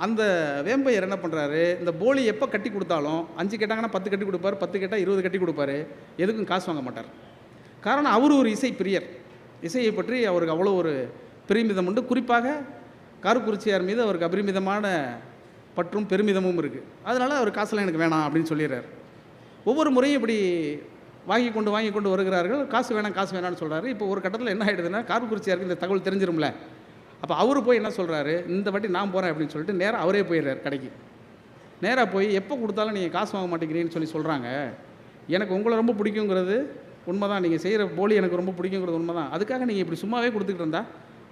அந்த வேம்பையர் என்ன பண்ணுறாரு, இந்த போலி எப்போ கட்டி கொடுத்தாலும் 5 கேட்டாங்கன்னா 10 கட்டி கொடுப்பார், 10 கேட்டால் 20 கட்டி கொடுப்பார். எதுக்கும் காசு வாங்க மாட்டார். காரணம், அவர் ஒரு இசை பிரியர். இசையை பற்றி அவருக்கு அவ்வளோ ஒரு பெருமிதம் உண்டு. குறிப்பாக கார்குறிச்சியார் மீது அவருக்கு அபரிமிதமான பற்றும் பெருமிதமும் இருக்குது. அதனால் அவர் காசெல்லாம் எனக்கு வேணாம் அப்படின்னு சொல்லிடுறார். ஒவ்வொரு முறையும் இப்படி வாங்கி கொண்டு வருகிறார்கள். காசு வேணாம்னு சொல்கிறாரு. இப்போ ஒரு கட்டத்தில் என்ன ஆகிடுதுன்னா, கார்குறிச்சியாருக்கு இந்த தகவல் தெரிஞ்சிரும்ல. அப்போ அவர் போய் என்ன சொல்கிறாரு, இந்த வாட்டி நான் போகிறேன் அப்படின்னு சொல்லிட்டு நேராக அவரே போயிடுறார் கடைக்கு. நேராக போய் எப்போ கொடுத்தாலும் நீங்கள் காசு வாங்க மாட்டேங்கிறீங்கன்னு சொல்கிறாங்க. எனக்கு உங்களை ரொம்ப பிடிக்குங்கிறது உண்மை தான், நீங்கள் செய்கிற போலி எனக்கு ரொம்ப பிடிக்குங்கிறது உண்மை தான். அதுக்காக நீங்கள் இப்படி சும்மாவே கொடுத்துக்கிட்டு இருந்தால்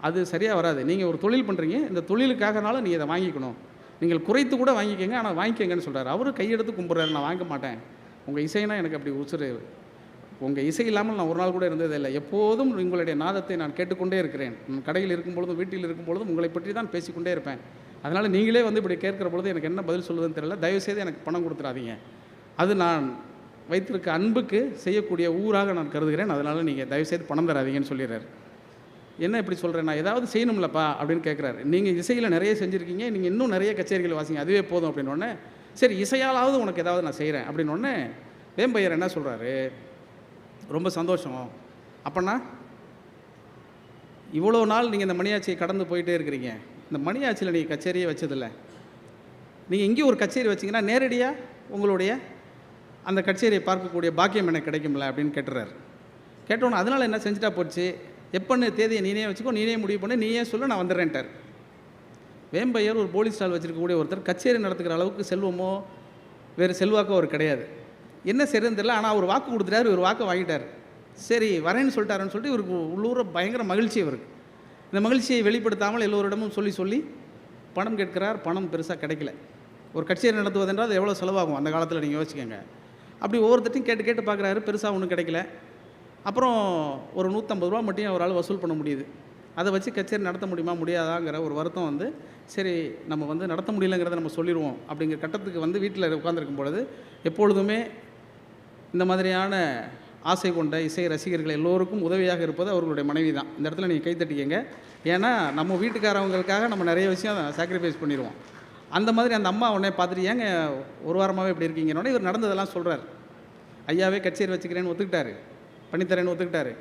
அது சரியாக வராது. நீங்கள் ஒரு தொழில் பண்ணுறீங்க, இந்த தொழிலுக்காகனாலும் நீங்கள் இதை வாங்கிக்கணும். நீங்கள் குறைத்து கூட வாங்கிக்கோங்க, ஆனால் வாங்கிக்கங்கன்னு சொல்கிறார். அவரும் கையெடுத்து கும்பிட்றாரு, நான் வாங்க மாட்டேன், உங்கள் இசைனா எனக்கு அப்படி உசுறு, உங்கள் இசை இல்லாமல் நான் ஒரு நாள் கூட இருந்ததே இல்லை, எப்போதும் உங்களுடைய நாதத்தை நான் கேட்டுக்கொண்டே இருக்கிறேன், கடையில் இருக்கும் பொழுதும் வீட்டில் இருக்கும் பொழுதும் உங்களை பற்றி தான் பேசிக்கொண்டே இருப்பேன். அதனால் நீங்களே வந்து இப்படி கேட்குற பொழுது எனக்கு என்ன பதில் சொல்வதுன்னு தெரியல, தயவுசெய்து எனக்கு பணம் கொடுத்துடாதீங்க, அது நான் வைத்திருக்க அன்புக்கு செய்யக்கூடிய ஊராக நான் கருதுகிறேன், அதனால் நீங்கள் தயவுசெய்து பணம் தராதீங்கன்னு சொல்லிடுறாரு. என்ன இப்படி சொல்கிறேன், நான் ஏதாவது செய்யணும்லப்பா அப்படின்னு கேட்குறாரு. நீங்கள் இசையில் நிறைய செஞ்சுருக்கீங்க, நீங்கள் இன்னும் நிறைய கச்சேரிகள் வாசிங்க, அதுவே போதும் அப்படின்னோடனே, சரி இசையாலாவது உனக்கு ஏதாவது நான் செய்கிறேன் அப்படின்னோடனே வேம்பையர் என்ன சொல்கிறாரு, ரொம்ப சந்தோஷம், அப்போனா இவ்வளோ நாள் நீங்கள் இந்த மணியாட்சியை கடந்து போயிட்டே இருக்கிறீங்க, இந்த மணியாட்சியில் நீங்கள் கச்சேரியே வச்சதில்லை, நீங்கள் இங்கே ஒரு கச்சேரி வச்சிங்கன்னா நேரடியாக உங்களுடைய அந்த கச்சேரியை பார்க்கக்கூடிய பாக்கியம் எனக்கு கிடைக்கும்ல அப்படின்னு கேட்டுறாரு. கேட்டோன்னே அதனால் என்ன செஞ்சுட்டா போச்சு, எப்போன்னு தேதியை நீனே வச்சுக்கோ, நீனே முடிவு பண்ணி நீயே சொல்ல, நான் வந்துடுறேன்ட்டார். வேம்பையர் ஒரு போலீஸ் ஸ்டால் வச்சுருக்கக்கூடிய ஒருத்தர், கச்சேரி நடத்துக்கிற அளவுக்கு செல்வமோ வேறு செல்வாக்கோ அவர் கிடையாது. என்ன சரின்னு தெரியல, ஆனால் அவர் வாக்கு கொடுத்துட்டார், இவர் வாக்கை வாங்கிட்டார். சரி வரேன்னு சொல்லிட்டாருன்னு சொல்லிட்டு இவருக்கு உள்ளூர பயங்கர மகிழ்ச்சி. இவருக்கு இந்த மகிழ்ச்சியை வெளிப்படுத்தாமல் எல்லோரிடமும் சொல்லி பணம் கேட்கிறார். பணம் பெருசாக கிடைக்கல. ஒரு கச்சேரி நடத்துவதென்றால் அது எவ்வளோ செலவாகும் அந்த காலத்தில் நீங்கள் யோசிக்கங்க. அப்படி ஒவ்வொருத்தையும் கேட்டு பார்க்குறாரு, பெருசாக ஒன்றும் கிடைக்கல. அப்புறம் ஒரு 150 ரூபா மட்டும் அவரால் வசூல் பண்ண முடியுது. அதை வச்சு கச்சேரி நடத்த முடியுமா முடியாதாங்கிற ஒரு வருத்தம் வந்து, சரி நம்ம வந்து நடத்த முடியலங்கிறத நம்ம சொல்லிடுவோம் அப்படிங்கிற கட்டத்துக்கு வந்து வீட்டில் உட்காந்துருக்கும் பொழுது, எப்பொழுதுமே இந்த மாதிரியான ஆசை கொண்ட இசை ரசிகர்கள் எல்லோருக்கும் உதவியாக இருப்பது அவர்களுடைய மனைவி தான். இந்த இடத்துல நீங்கள் கைத்தட்டிக்கங்க. ஏன்னா நம்ம வீட்டுக்காரவங்களுக்காக நம்ம நிறைய விஷயம் சாக்ரிஃபைஸ் பண்ணிடுவோம். அந்த மாதிரி அந்த அம்மா உடனே பார்த்துட்டு, ஏங்க ஒரு வாரமாகவே இப்படி இருக்கீங்கன்னொடனே இவர் நடந்ததெல்லாம் சொல்கிறார். ஐயாவே கச்சேரி வச்சுக்கிறேன்னு ஒத்துக்கிட்டாரு, பண்ணித்தரேன்னு ஒத்துக்கிட்டாரு.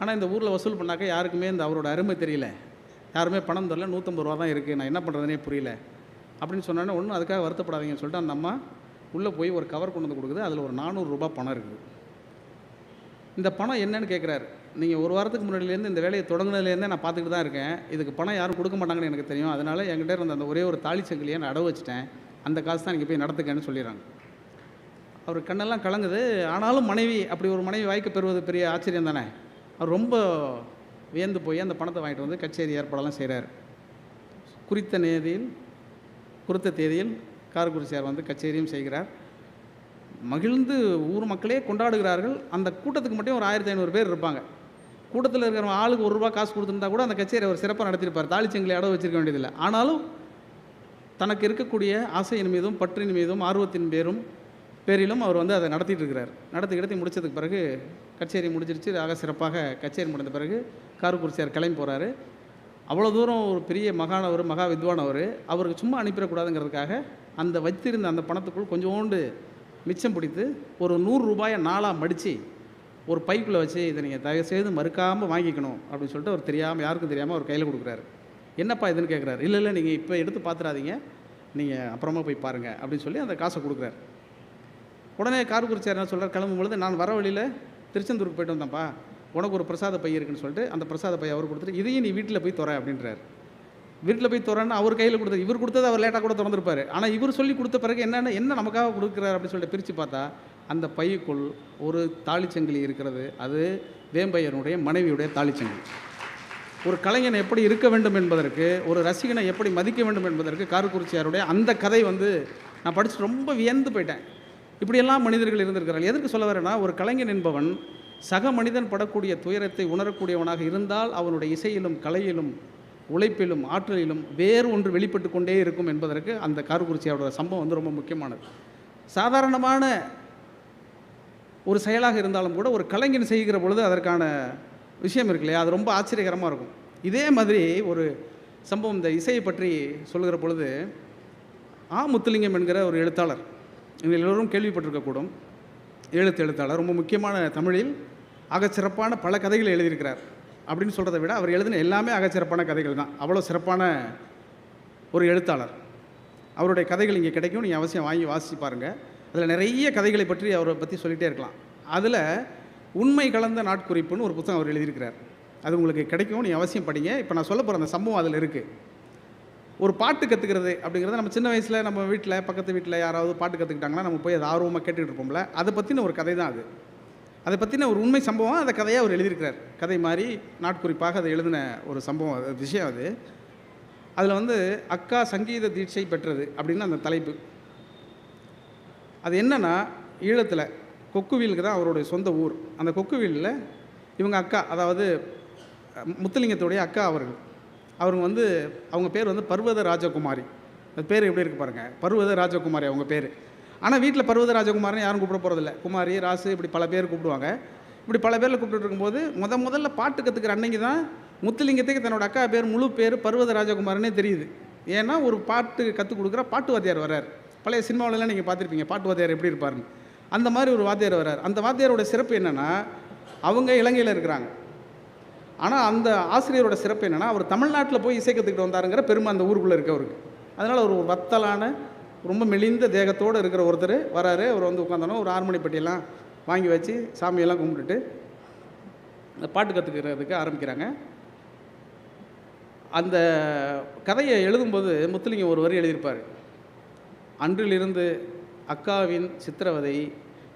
ஆனால் இந்த ஊரில் வசூல் பண்ணாக்க யாருக்குமே இந்த அவரோட அருமை தெரியல, யாருமே பணம் தரல, 150 ரூபா தான் இருக்குது, நான் என்ன பண்ணுறதுனே புரியல அப்படின்னு சொன்னோன்னே, ஒன்றும் அதுக்காக வருத்தப்படாதீங்கன்னு சொல்லிட்டு அந்த அம்மா உள்ளே போய் ஒரு கவர் கொண்டு வந்து கொடுக்குது. அதில் ஒரு 400 ரூபா பணம் இருக்குது. இந்த பணம் என்னன்னு கேட்குறாரு. நீங்கள் ஒரு வாரத்துக்கு முன்னாடியிலேருந்து இந்த வேலையை தொடங்குனதுலேருந்தே நான் பார்த்துக்கிட்டு தான் இருக்கேன், இதுக்கு பணம் யாரும் கொடுக்க மாட்டாங்கன்னு எனக்கு தெரியும், அதனால் என்கிட்ட இருந்த அந்த ஒரே ஒரு தாலி சங்கிலியை நான் அடவு வச்சுட்டேன், அந்த காசு தான் நீங்கள் போய் நடத்துக்கன்னு சொல்லிடுறாங்க. அவர் கண்ணெல்லாம் கலங்குது. ஆனாலும் மனைவி, அப்படி ஒரு மனைவி வாய்க்க பெறுவது பெரிய ஆச்சரியம் தானே. அவர் ரொம்ப வியந்து போய் அந்த பணத்தை வாங்கிட்டு வந்து கச்சேரி ஏற்பாடெல்லாம் செய்கிறார். குறித்த தேதியில் காரக்குறிச்சியார் வந்து கச்சேரியும் செய்கிறார். மகிழ்ந்து ஊர் மக்களே கொண்டாடுகிறார்கள். அந்த கூட்டத்துக்கு மட்டும் ஒரு 1500 பேர் இருப்பாங்க. கூட்டத்தில் இருக்கிற ஆளுக்கு ₹1 காசு கொடுத்துருந்தா கூட அந்த கச்சேரி அவர் சிறப்பாக நடத்தியிருப்பார். தாலிச்சங்கிலி அடவு வச்சிருக்க வேண்டியதில்லை. ஆனாலும் தனக்கு இருக்கக்கூடிய ஆசையின் மீதும் பற்றின் மீதும் ஆர்வத்தின் பேரிலும் அவர் வந்து அதை நடத்திட்டு இருக்கிறார். நடத்தி முடித்ததுக்கு பிறகு கச்சேரி முடிஞ்சிருச்சு. ஆக சிறப்பாக கச்சேரி முடிந்த பிறகு காரக்குறிச்சியார் கிளம்பி போகிறாரு. அவ்வளோ தூரம் ஒரு பெரிய மகானவர், மகா வித்வானவர், அவருக்கு சும்மா அனுப்பிடக்கூடாதுங்கிறதுக்காக அந்த வைத்திருந்த அந்த பணத்துக்குள் கொஞ்சோண்டு மிச்சம் பிடித்து ஒரு ₹100 4ஆக மடித்து ஒரு பைக்குள்ளே வச்சு, இதை நீங்கள் தயவுசெய்து மறுக்காமல் வாங்கிக்கணும் அப்படின்னு சொல்லிட்டு அவர் தெரியாமல், யாருக்கும் தெரியாமல் அவர் கையில் கொடுக்குறாரு. என்னப்பா இதுன்னு கேட்குறாரு. இல்லை நீங்கள் இப்போ எடுத்து பார்த்துடாதீங்க, நீங்கள் அப்புறமா போய் பாருங்கள் அப்படின்னு சொல்லி அந்த காசை கொடுக்குறாரு. உடனே காரக்குறிச்சியார் என்ன சொல்கிறார், கிளம்பும் பொழுது, நான் வர வழியில் திருச்செந்தூருக்கு போய்ட்டு வந்தேன்ப்பா, உனக்கு ஒரு பிரசாத பை இருக்குன்னு சொல்லிட்டு அந்த பிரசாத பை அவர் கொடுத்துட்டு, இதையும் நீ வீட்டில் போய் தொற அப்படின்றார். வீட்டில் போய் திறன்னு அவர் கையில் கொடுத்தது, இவர் கொடுத்தது அவர் லேட்டாக கூட திறந்துருப்பார். ஆனால் இவர் சொல்லி கொடுத்த பிறகு என்ன நமக்காக கொடுக்குறாரு அப்படின்னு சொல்லிட்டு பிரித்து பார்த்தா அந்த பைக்குள் ஒரு தாலிச்சங்கிலி இருக்கிறது. அது வேம்பையனுடைய மனைவியுடைய தாலிச்சங்கிலி. ஒரு கலைஞன் எப்படி இருக்க வேண்டும் என்பதற்கு, ஒரு ரசிகனை எப்படி மதிக்க வேண்டும் என்பதற்கு காரக்குறிச்சியாருடைய அந்த கதை வந்து நான் படித்து ரொம்ப வியந்து போயிட்டேன். இப்படியெல்லாம் மனிதர்கள் இருந்திருக்கிறார்கள். எதற்கு சொல்ல வரேன்னா, ஒரு கலைஞன் என்பவன் சக மனிதன் படக்கூடிய துயரத்தை உணரக்கூடியவனாக இருந்தால் அவனுடைய இசையிலும் கலையிலும் உழைப்பிலும் ஆற்றலிலும் வேறு ஒன்று வெளிப்பட்டு கொண்டே இருக்கும் என்பதற்கு அந்த காரக்குறிச்சியாரோட சம்பவம் வந்து ரொம்ப முக்கியமானது. சாதாரணமான ஒரு செயலாக இருந்தாலும் கூட ஒரு கலைஞன் செய்கிற பொழுது அதற்கான விஷயம் இருக்கு இல்லையா, அது ரொம்ப ஆச்சரியகரமாக இருக்கும். இதே மாதிரி ஒரு சம்பவம் இந்த இசையை பற்றி சொல்லுகிற பொழுது, முத்துலிங்கம் என்கிற ஒரு எழுத்தாளர், நீங்கள் எல்லோரும் கேள்விப்பட்டிருக்கக்கூடும், எழுத்தாளர், ரொம்ப முக்கியமான தமிழில் ஆகச்சிறப்பான பல கதைகளை எழுதியிருக்கிறார். அப்படின்னு சொல்கிறத விட அவர் எழுதின எல்லாமே ஆகச்சிறப்பான கதைகள் தான். அவ்வளோ சிறப்பான ஒரு எழுத்தாளர். அவருடைய கதைகள் இங்கே கிடைக்கும், நீங்கள் அவசியம் வாங்கி வாசித்து பாருங்கள். அதில் நிறைய கதைகளை பற்றி அவரை பற்றி சொல்லிகிட்டே இருக்கலாம். அதில் உண்மை கலந்த நாட்குறிப்புன்னு ஒரு புத்தகம் அவர் எழுதியிருக்கிறார். அது உங்களுக்கு கிடைக்கும், நீங்கள் அவசியம் படிங்க. இப்போ நான் சொல்ல போகிற அந்த சம்பவம் அதில் இருக்குது. ஒரு பாட்டு கற்றுக்கிறது அப்படிங்கிறது நம்ம சின்ன வயசில் நம்ம வீட்டில், பக்கத்து வீட்டில் யாராவது பாட்டு கற்றுக்கிட்டாங்கன்னா நம்ம போய் அதை ஆர்வமாக கேட்டுக்கிட்டு இருப்போம்ல, அதை பற்றின ஒரு கதை தான் அது. அதை பற்றின ஒரு உண்மை சம்பவம், அந்த கதையாக அவர் எழுதியிருக்கிறார். கதை மாதிரி நாட்குறிப்பாக அதை எழுதின ஒரு சம்பவம், விஷயம் அது. அதில் வந்து அக்கா சங்கீத தீட்சை பெற்றது அப்படின்னு அந்த தலைப்பு. அது என்னென்னா, ஈழத்தில் கொக்குவீலுக்கு தான் அவருடைய சொந்த ஊர். அந்த கொக்குவீலில் இவங்க அக்கா, அதாவது முத்துலிங்கத்துடைய அக்கா அவங்க வந்து, அவங்க பேர் வந்து பர்வத ராஜகுமாரி. அது பேர் எப்படி இருக்குது பாருங்கள், பர்வத ராஜகுமாரி அவங்க பேர். ஆனால் வீட்டில் பர்வத ராஜகுமார்னு யாரும் கூப்பிட போகிறதில்ல. குமாரி, ராசு, இப்படி பல பேர் கூப்பிடுவாங்க. இப்படி பல பேரில் கூப்பிட்டு இருக்கும்போது முதல்ல பாட்டு கற்றுக்கிற அன்னைக்கு தான் முத்துலிங்கத்துக்கு தன்னோட அக்கா பேர், முழு பேர் பர்வத ராஜகுமாரனே தெரியுது. ஏன்னா ஒரு பாட்டு கற்றுக் கொடுக்குற பாட்டு வாத்தியார் வர்றார். பழைய சினிமாவிலலாம் நீங்கள் பார்த்துருப்பீங்க பாட்டு வாத்தியார் எப்படி இருப்பாருன்னு. அந்த மாதிரி ஒரு வாத்தியார் வர்றார். அந்த வாத்தியாரோட சிறப்பு என்னென்னா, அவங்க இலங்கையில் இருக்கிறாங்க. ஆனால் அந்த ஆசிரியரோட சிறப்பு என்னென்னா, அவர் தமிழ்நாட்டில் போய் இசை கற்றுக்கிட்டு வந்தாருங்கிற பெருமை அந்த ஊருக்குள்ளே இருக்கவருக்கு. அதனால் ஒரு வத்தலான ரொம்ப மெலிந்த தேகத்தோடு இருக்கிற ஒருத்தர் வராரு. அவர் வந்து உட்காந்தோன்னா ஒரு ஹார்மோனி பெட்டியெல்லாம் வாங்கி வச்சு சாமியெல்லாம் கும்பிட்டுட்டு இந்த பாட்டு கற்றுக்கிறதுக்கு ஆரம்பிக்கிறாங்க. அந்த கதையை எழுதும்போது முத்துலிங்கம் ஒரு வரி எழுதியிருப்பார். அன்றிலிருந்து அக்காவின் சித்திரவதை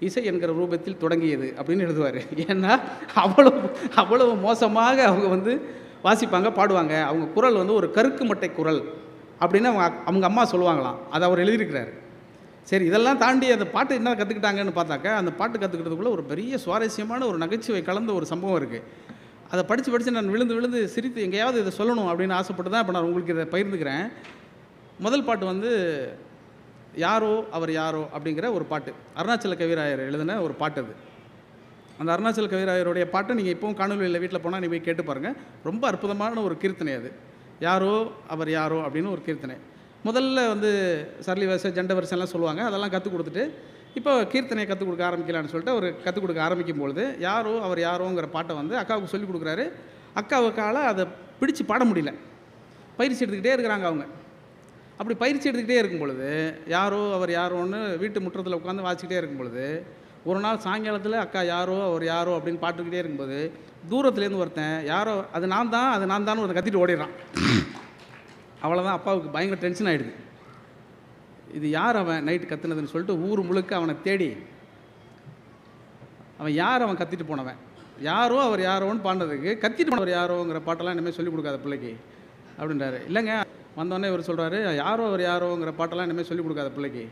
இசை என்கிற ரூபத்தில் தொடங்கியது அப்படின்னு எழுதுவார். ஏன்னா அவ்வளவு மோசமாக அவங்க வந்து வாசிப்பாங்க, பாடுவாங்க. அவங்க குரல் வந்து ஒரு கருக்கு மட்டை குரல் அப்படின்னு அவங்க அம்மா சொல்லுவாங்களாம். அதை அவர் எழுதியிருக்கிறார். சரி, இதெல்லாம் தாண்டி அந்த பாட்டு என்ன கற்றுக்கிட்டாங்கன்னு பார்த்தாக்கா, அந்த பாட்டு கற்றுக்கிறதுக்குள்ளே ஒரு பெரிய சுவாரஸ்யமான ஒரு நகைச்சுவை கலந்த ஒரு சம்பவம் இருக்குது. அதை படித்து நான் விழுந்து விழுந்து சிரித்து எங்கேயாவது இதை சொல்லணும் அப்படின்னு ஆசைப்பட்டு தான் இப்போ நான் உங்களுக்கு இதை பகிர்ந்துக்கிறேன். முதல் பாட்டு வந்து யாரோ அவர் யாரோ அப்படிங்கிற ஒரு பாட்டு, அருணாச்சல கவிராயர் எழுதின ஒரு பாட்டு அது. அந்த அருணாச்சல கவிராயருடைய பாட்டை நீங்கள் இப்போவும் காணொலியில் வீட்டில் போனால் நீங்கள் போய் கேட்டு பாருங்கள். ரொம்ப அற்புதமான ஒரு கீர்த்தனை அது. யாரோ அவர் யாரோ அப்படின்னு ஒரு கீர்த்தனை. முதல்ல வந்து சரளி வரிசை ஜண்ட வரிசைலாம் சொல்லுவாங்க, அதெல்லாம் கற்றுக் கொடுத்துட்டு இப்போ கீர்த்தனையை கற்றுக் கொடுக்க ஆரம்பிக்கலான்னு சொல்லிட்டு அவர் கற்றுக் கொடுக்க ஆரம்பிக்கும் பொழுது யாரோ அவர் யாரோங்கிற பாட்டை வந்து அக்காவுக்கு சொல்லிக் கொடுக்குறாரு. அக்காவுக்கால அதை பிடிச்சி பாட முடியல, பயிற்சி எடுத்துக்கிட்டே இருக்கிறாங்க அவங்க. அப்படி பயிற்சி எடுத்துக்கிட்டே இருக்கும் பொழுது யாரோ அவர் யாரோன்னு வீட்டு முற்றத்தில் உட்காந்து வாசிக்கிட்டே இருக்கும் பொழுது ஒரு நாள் சாயங்காலத்தில் அக்கா யாரோ அவர் யாரோ அப்படின்னு பாட்டுக்கிட்டே இருக்கும்போது தூரத்துலேருந்து ஒருத்தன் யாரோ அது நான் தான் ஒரு கத்திட்டு ஓடிடுறான். அவ்வளோதான், அப்பாவுக்கு பயங்கர டென்ஷன் ஆகிடுது. இது யார் அவன் நைட்டு கத்துனதுன்னு சொல்லிட்டு ஊர் முழுக்க அவனை தேடி அவன் யார் அவன் கத்திட்டு போனவன் யாரோ அவர் யாரோன்னு பாடினதுக்கு கத்திட்டு போனவர் யாரோங்கிற பாட்டெல்லாம் இனிமேல் சொல்லிக் கொடுக்காத பிள்ளைக்கு அப்படின்றாரு. இல்லைங்க, வந்தோடனே இவர் சொல்கிறாரு யாரோ அவர் யாரோங்கிற பாட்டெல்லாம் இனிமேல் சொல்லிக் கொடுக்காத பிள்ளைக்கு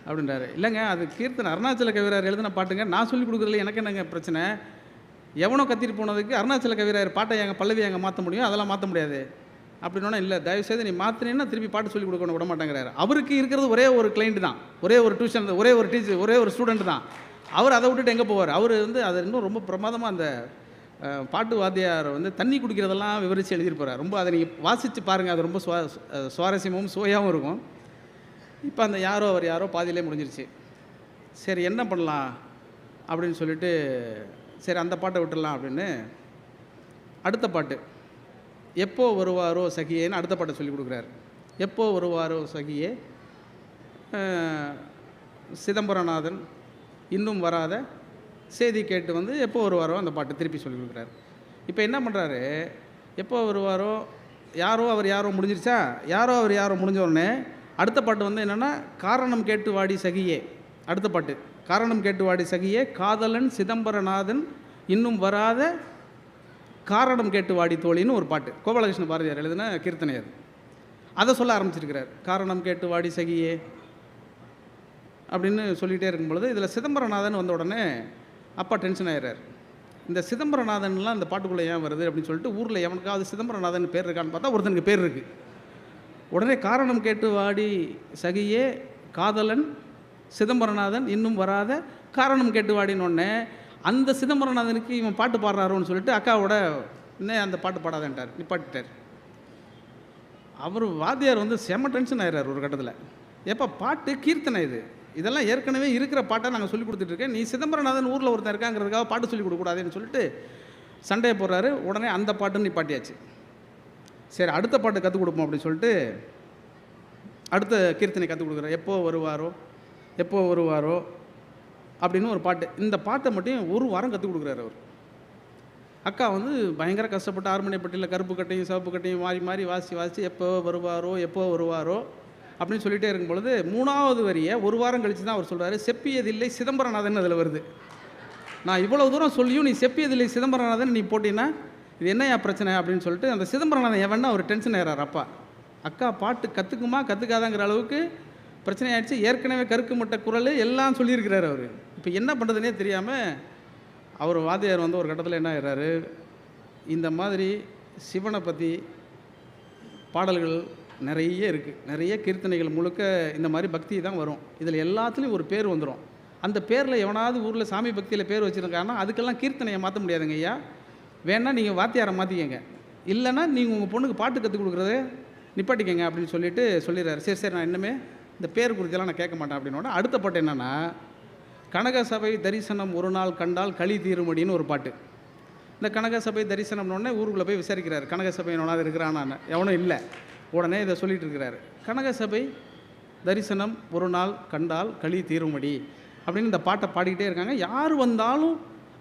அப்படின்றாரு. இல்லைங்க, அது கீர்த்தனை அருணாச்சல கவிராயர் எழுதின பாட்டுங்க, நான் சொல்லிக் கொடுக்குறதுல எனக்கு என்னங்க பிரச்சனை? எவனோ கத்திட்டு போனதுக்கு அருணாச்சல கவிராயர் பாட்டை எங்கள் பல்லவி எங்கே மாற்ற முடியும்? அதெல்லாம் மாற்ற முடியாது அப்படின்னா, இல்லை தயவுசெய்து நீ மாற்றினீன்னா திருப்பி பாட்டு சொல்லிக் கொடுக்கணும் விட மாட்டேங்கிறாரு. அவருக்கு இருக்கிறது ஒரே ஒரு கிளைண்ட் தான், ஒரே ஒரு டியூஷன், ஒரே ஒரு டீச்சர், ஒரே ஒரு ஸ்டூடெண்ட் தான். அவர் அதை விட்டுட்டு எங்கே போவார்? அவர் வந்து அதை இன்னும் ரொம்ப பிரமாதமாக அந்த பாட்டு வாத்தியார் வந்து தண்ணி குடிக்கிறதெல்லாம் விவரித்து எழுதியிருப்பார். ரொம்ப அதை நீங்கள் வாசித்து பாருங்கள், அது ரொம்ப சுவாரஸ்யமாகவும் சுவையாகவும் இருக்கும். இப்போ அந்த யாரோ அவர் யாரோ பாதியிலே முடிஞ்சிருச்சு. சரி என்ன பண்ணலாம் அப்படின்னு சொல்லிட்டு சரி அந்த பாட்டை விட்டுடலாம் அப்படின்னு அடுத்த பாட்டு எப்போ வருவாரோ சகியேன்னு அடுத்த பாட்டை சொல்லி கொடுக்குறாரு. எப்போ வருவாரோ சகியே, சிதம்பரநாதன் இன்னும் வராத செய்தி கேட்டு வந்து எப்போ வருவாரோ அந்த பாட்டு திருப்பி சொல்லி கொடுக்குறாரு. இப்போ என்ன பண்ணுறாரு, எப்போ வருவாரோ யாரோ அவர் யாரோ முடிஞ்சிருச்சா, யாரோ அவர் யாரோ முடிஞ்ச உடனே அடுத்த பாட்டு வந்து என்னென்னா காரணம் கேட்டு வாடி சகியே. அடுத்த பாட்டு காரணம் கேட்டு வாடி சகியே, காதலன் சிதம்பரநாதன் இன்னும் வராத காரணம் கேட்டு வாடி தோழின்னு ஒரு பாட்டு, கோபாலகிருஷ்ண பாரதியார் எழுதின கீர்த்தனை அது. அதை சொல்ல ஆரம்பிச்சிருக்கிறார். காரணம் கேட்டு வாடி சகியே அப்படின்னு சொல்லிகிட்டே இருக்கும் பொழுது இதில் சிதம்பரநாதன் வந்த உடனே அப்பா டென்ஷன் ஆகிறார். இந்த சிதம்பரநாதன்லாம் இந்த பாட்டுக்குள்ளே ஏன் வருது அப்படின்னு சொல்லிட்டு ஊரில் எவனுக்காவது சிதம்பரநாதன் பேர் இருக்கான்னு பார்த்தா ஒருத்தனுக்கு பேர் இருக்குது. உடனே காரணம் கேட்டு வாடி சகியே, காதலன் சிதம்பரநாதன் இன்னும் வராத காரணம் கேட்டு வாடின்னு ஒன்னே அந்த சிதம்பரநாதனுக்கு இவன் பாட்டு பாடுறாரோன்னு சொல்லிட்டு அக்காவோட இன்னும் அந்த பாட்டு பாடாதேன்ட்டார், நிப்பாட்டிட்டார். அவர் வாத்தியார் வந்து செம்ம டென்ஷன் ஆகிறார் ஒரு கட்டத்தில். எப்போ பாட்டு கீர்த்தனை இதெல்லாம் ஏற்கனவே இருக்கிற பாட்டை நாங்கள் சொல்லி கொடுத்துட்ருக்கேன், நீ சிதம்பரநாதன் ஊரில் ஒருத்தர் இருக்காங்கிறதுக்காக பாட்டு சொல்லி கொடுக்கக்கூடாதுன்னு சொல்லிட்டு சண்டையை போடுறாரு. உடனே அந்த பாட்டுன்னு நிப்பாட்டியாச்சு. சரி அடுத்த பாட்டு கற்றுக் கொடுப்போம் அப்படின்னு சொல்லிட்டு அடுத்த கீர்த்தனை கற்றுக் கொடுக்குறாரு. எப்போ வருவாரோ எப்போ வருவாரோ அப்படின்னு ஒரு பாட்டு. இந்த பாட்டை மட்டும் ஒரு வாரம் கற்றுக் கொடுக்குறாரு அவர். அக்கா வந்து பயங்கர கஷ்டப்பட்டு ஆறுமணிப்பட்டியில் கருப்பு கட்டையும் சிவப்பு கட்டையும் மாறி மாறி வாசி எப்போ வருவாரோ அப்படின்னு சொல்லிகிட்டே இருக்கும் பொழுது 3வது வரியை ஒரு வாரம் கழித்து தான் அவர் சொல்கிறாரு, செப்பியதில்லை சிதம்பரநாதன் அதில் வருது. நான் இவ்வளோ தூரம் சொல்லியும் நீ செப்பியதில்லை சிதம்பரநாதன் நீ போட்டின்னா இது என்னையா பிரச்சனை அப்படின்னு சொல்லிட்டு அந்த சிதம்பரநாதன் எவன்னா அவர் டென்ஷன் ஆகிறார் அப்பா. அக்கா பாட்டு கற்றுக்குமா கற்றுக்காதாங்கிற அளவுக்கு பிரச்சனை ஆகிடுச்சு. ஏற்கனவே கருக்கு முட்டை குரல் எல்லாம் சொல்லியிருக்கிறார் அவர். இப்போ என்ன பண்ணுறதுனே தெரியாமல் அவர் வாத்தியார் வந்து ஒரு கட்டத்தில் என்ன ஆகிறாரு, இந்த மாதிரி சிவனை பற்றி பாடல்கள் நிறைய இருக்குது, நிறைய கீர்த்தனைகள் முழுக்க இந்த மாதிரி பக்தி தான் வரும். இதில் எல்லாத்துலேயும் ஒரு பேர் வந்துடும். அந்த பேரில் எவனாவது ஊரில் சாமி பக்தியில் பேர் வச்சுருக்காங்கன்னா அதுக்கெல்லாம் கீர்த்தனையை மாற்ற முடியாதுங்க ஐயா, வேணால் நீங்கள் வாத்தியாரை மாற்றிக்கங்க, இல்லைன்னா நீங்கள் உங்கள் பொண்ணுக்கு பாட்டு கற்றுக் கொடுக்குறத நிப்பாட்டிக்கங்க அப்படின்னு சொல்லிட்டு சொல்லிடுறாரு. சரி நான் இன்னுமே இந்த பேர் குறித்தெல்லாம் நான் கேட்க மாட்டேன் அப்படின்னோட அடுத்த பாட்டு என்னென்னா கனகசபை தரிசனம் ஒரு நாள் கண்டால் களி தீருமடின்னு ஒரு பாட்டு. இந்த கனகசபை தரிசனம்னோடனே ஊருக்குள்ளே போய் விசாரிக்கிறார், கனகசபை எவனாவது இருக்கிறானான்னு. எவனும் இல்லை. உடனே இதை சொல்லிகிட்டு இருக்கிறாரு, கனகசபை தரிசனம் ஒரு நாள் கண்டால் களி தீருமடி அப்படின்னு இந்த பாட்டை பாடிக்கிட்டே இருக்காங்க. யார் வந்தாலும்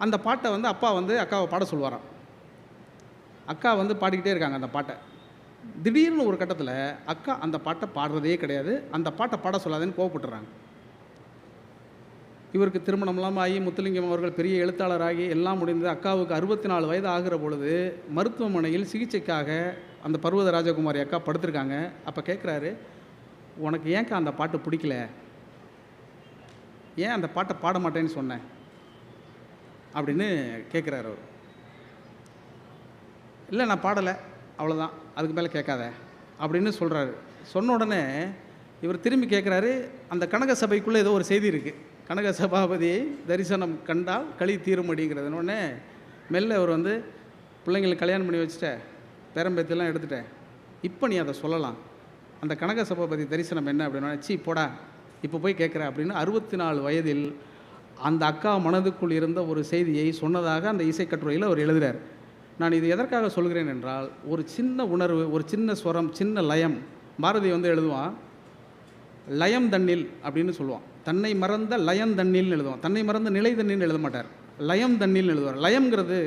அந்த பாட்டை வந்து அப்பா வந்து அக்காவை பாட சொல்லுவாராம். அக்கா வந்து பாடிக்கிட்டே இருக்காங்க அந்த பாட்டை. திடீர்னு ஒரு கட்டத்தில் அக்கா அந்த பாட்டை பாடுறதே கிடையாது, அந்த பாட்டை பாட சொல்லாதுன்னு கோவப்பட்டுறாங்க. இவருக்கு திருமணம்லாம் ஆகி முத்துலிங்கம் அவர்கள் பெரிய எழுத்தாளராகி எல்லாம் முடிந்து அக்காவுக்கு 64 வயது ஆகிற பொழுது மருத்துவமனையில் சிகிச்சைக்காக அந்த பர்வத ராஜகுமாரி அக்கா படுத்திருக்காங்க. அப்போ கேட்குறாரு, உனக்கு ஏன்க்கா அந்த பாட்டு பிடிக்கல, ஏன் அந்த பாட்டை பாட மாட்டேன்னு சொன்னேன் அப்படின்னு கேட்குறாரு அவர். இல்லை நான் பாடலை, அவ்வளோதான், அதுக்கு மேலே கேட்காத அப்படின்னு சொல்கிறாரு. சொன்ன உடனே இவர் திரும்பி கேட்குறாரு, அந்த கனக சபைக்குள்ளே ஏதோ ஒரு செய்தி இருக்குது, கனக சபாபதியை தரிசனம் கண்டால் களி தீருமடிங்கிறதுனோடனே மெல்ல அவர் வந்து பிள்ளைங்களுக்கு கல்யாணம் பண்ணி வச்சுட்டேன், பேரம்பேத்திலாம் எடுத்துட்டேன், இப்போ நீ அதை சொல்லலாம், அந்த கனக சபாபதி தரிசனம் என்ன அப்படின்னா, சி போடா இப்போ போய் கேட்குற அப்படின்னு 64 வயதில் அந்த அக்கா மனதுக்குள் இருந்த ஒரு செய்தியை சொன்னதாக அந்த இசைக்கட்டுரையில் அவர் எழுதுகிறார். நான் இது எதற்காக சொல்கிறேன் என்றால், ஒரு சின்ன உணர்வு, ஒரு சின்ன ஸ்வரம், சின்ன லயம். பாரதி வந்து எழுதுவான், லயம் தண்ணில் அப்படின்னு சொல்லுவான், தன்னை மறந்த லயம் தண்ணில்னு எழுதுவான், தன்னை மறந்த நிலை தண்ணின்னு எழுத மாட்டார், லயம் தண்ணில்னு எழுதுவார். லயம்ங்கிறது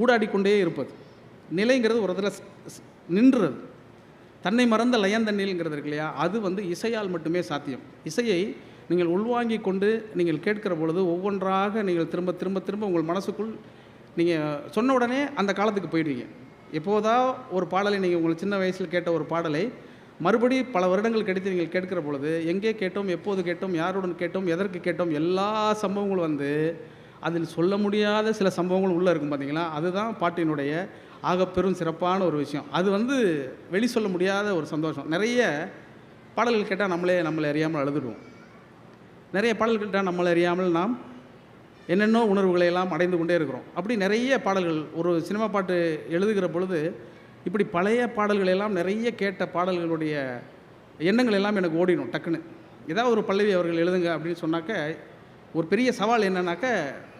ஊடாடிக்கொண்டே இருப்பது, நிலைங்கிறது ஒரு இதில் நின்றுறது. தன்னை மறந்த லயந்தண்ணில்ங்கிறது இருக்கு இல்லையா, அது வந்து இசையால் மட்டுமே சாத்தியம். இசையை நீங்கள் உள்வாங்கி கொண்டு நீங்கள் கேட்கிற பொழுது ஒவ்வொன்றாக நீங்கள் திரும்ப திரும்ப திரும்ப உங்கள் மனசுக்குள் நீங்கள் சொன்ன உடனே அந்த காலத்துக்கு போயிடுவீங்க. எப்போதா ஒரு பாடலை நீங்கள் உங்கள் சின்ன வயசில் கேட்ட ஒரு பாடலை மறுபடி பல வருடங்கள் கழித்து நீங்கள் கேட்கிற பொழுது எங்கே கேட்டோம், எப்போது கேட்டோம், யாருடன் கேட்டோம், எதற்கு கேட்டோம், எல்லா சம்பவங்களும் வந்து அதில் சொல்ல முடியாத சில சம்பவங்கள் உள்ளே இருக்கும் பார்த்தீங்களா, அதுதான் பாட்டினுடைய ஆகப்பெரும் சிறப்பான ஒரு விஷயம். அது வந்து வெளி சொல்ல முடியாத ஒரு சந்தோஷம். நிறைய பாடல்கள் கேட்டால் நம்மளை அறியாமல் அழுதுடுவோம். நிறைய பாடல்கள் கேட்டால் நம்மளை அறியாமல் நாம் என்னென்னோ உணர்வுகளை எல்லாம் அடைந்து கொண்டே இருக்கிறோம். அப்படி நிறைய பாடல்கள், ஒரு சினிமா பாட்டு எழுதுகிற பொழுது இப்படி பழைய பாடல்கள் எல்லாம் நிறைய கேட்ட பாடல்களுடைய எண்ணங்கள் எல்லாம் எனக்கு ஓடிடும் டக்குன்னு. ஏதாவது ஒரு பல்லவி அவர்கள் எழுதுங்க அப்படின்னு சொன்னாக்க, ஒரு பெரிய சவால் என்னன்னாக்க,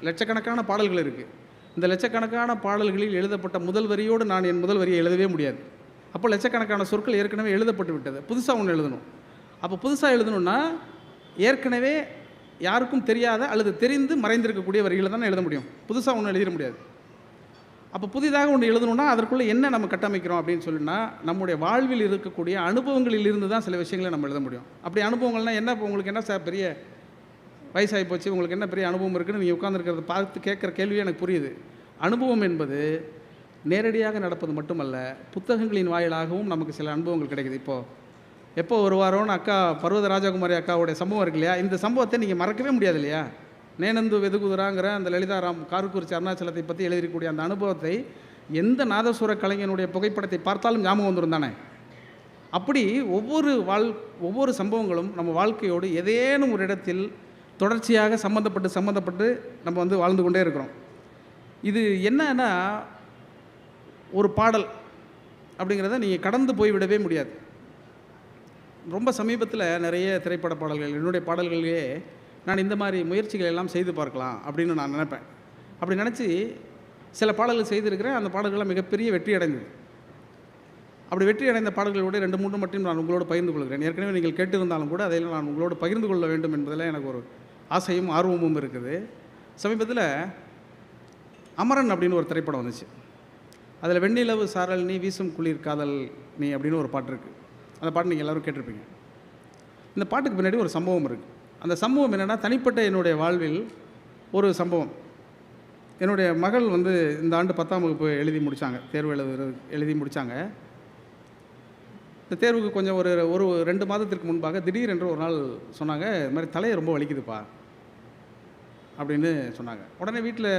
லட்சக்கணக்கான பாடல்கள் இருக்குது. இந்த லட்சக்கணக்கான பாடல்களில் எழுதப்பட்ட முதல் வரியோடு நான் என் முதல் வரியை எழுதவே முடியாது. அப்போ லட்சக்கணக்கான சொற்கள் ஏற்கனவே எழுதப்பட்டு விட்டது, புதுசாக ஒன்று எழுதணும். அப்போ புதுசாக எழுதணுன்னா ஏற்கனவே யாருக்கும் தெரியாத அல்லது தெரிந்து மறைந்திருக்கக்கூடிய வரிகளை தான் எழுத முடியும், புதுசாக ஒன்று எழுதிட முடியாது. அப்போ புதிதாக ஒன்று எழுதணுன்னா அதற்குள்ளே என்ன நம்ம கட்டமைக்கிறோம் அப்படின்னு சொல்லினா, நம்முடைய வாழ்வில் இருக்கக்கூடிய அனுபவங்களில் இருந்து தான் சில விஷயங்களை நம்ம எழுத முடியும். அப்படி அனுபவங்கள்னால் என்ன, இப்போ உங்களுக்கு என்ன சார் பெரிய வயசாகி போச்சு, உங்களுக்கு என்ன பெரிய அனுபவம் இருக்குதுன்னு நீங்கள் உட்காந்துருக்கிறத பார்த்து கேட்குற கேள்வியே எனக்கு புரியுது. அனுபவம் என்பது நேரடியாக நடப்பது மட்டுமல்ல, புத்தகங்களின் வாயிலாகவும் நமக்கு சில அனுபவங்கள் கிடைக்குது. இப்போது எப்போ ஒரு வாரம்னு அக்கா பர்வத ராஜகுமாரி அக்காவுடைய சம்பவம் இருக்கு இல்லையா, இந்த சம்பவத்தை நீங்கள் மறக்கவே முடியாது இல்லையா. நேனந்து வெதுகுதுராங்கிற அந்த லலிதாராம் காரக்குறிச்சி அருணாச்சலத்தை பற்றி எழுதிக்கூடிய அந்த அனுபவத்தை எந்த நாதசுர கலைஞனுடைய புகைப்படத்தை பார்த்தாலும் ஞாபகம் வந்துடும் தானே. அப்படி ஒவ்வொரு சம்பவங்களும் நம்ம வாழ்க்கையோடு ஏதேனும் ஒரு இடத்தில் தொடர்ச்சியாக சம்மந்தப்பட்டு நம்ம வந்து வாழ்ந்து கொண்டே இருக்கிறோம். இது என்னன்னா, ஒரு பாடல் அப்படிங்கிறத நீங்கள் கடந்து போய்விடவே முடியாது. ரொம்ப சமீபத்தில் நிறைய திரைப்பட பாடல்கள், என்னுடைய பாடல்களையே நான் இந்த மாதிரி முயற்சிகள் எல்லாம் செய்து பார்க்கலாம் அப்படின்னு நான் நினைப்பேன். அப்படி நினச்சி சில பாடல்கள் செய்திருக்கிறேன். அந்த பாடல்கள்லாம் மிகப்பெரிய வெற்றி அடைந்தது. அப்படி வெற்றி அடைந்த பாடல்களோடு 2-3 மட்டும் நான் உங்களோடு பகிர்ந்து கொள்கிறேன். ஏற்கனவே நீங்கள் கேட்டிருந்தாலும் கூட அதையெல்லாம் நான் உங்களோடு பகிர்ந்து கொள்ள வேண்டும் என்பதில் எனக்கு ஒரு ஆசையும் ஆர்வமும் இருக்குது. சமீபத்தில் அமரன் அப்படின்னு ஒரு திரைப்படம் வந்துச்சு. அதில் வெண்ணிலவு சாரல் நீ வீசும் குளிர் காதல் நீ அப்படின்னு ஒரு பாட்டு இருக்குது. அந்த பாட்டு நீங்கள் எல்லோரும் கேட்டிருப்பீங்க. இந்த பாட்டுக்கு பின்னாடி ஒரு சம்பவம் இருக்குது. அந்த சம்பவம் என்னென்னா, தனிப்பட்ட என்னுடைய வாழ்வில் ஒரு சம்பவம். என்னுடைய மகள் வந்து இந்த ஆண்டு 10ஆம் வகுப்பு எழுதி முடித்தாங்க, தேர்வு எழுதி முடித்தாங்க. இந்த தேர்வுக்கு கொஞ்சம் ஒரு 2 மாதத்திற்கு முன்பாக திடீரென்று ஒரு நாள் சொன்னாங்க, இது மாதிரி தலையை ரொம்ப வலிக்குதுப்பா அப்படின்னு சொன்னாங்க. உடனே வீட்டில்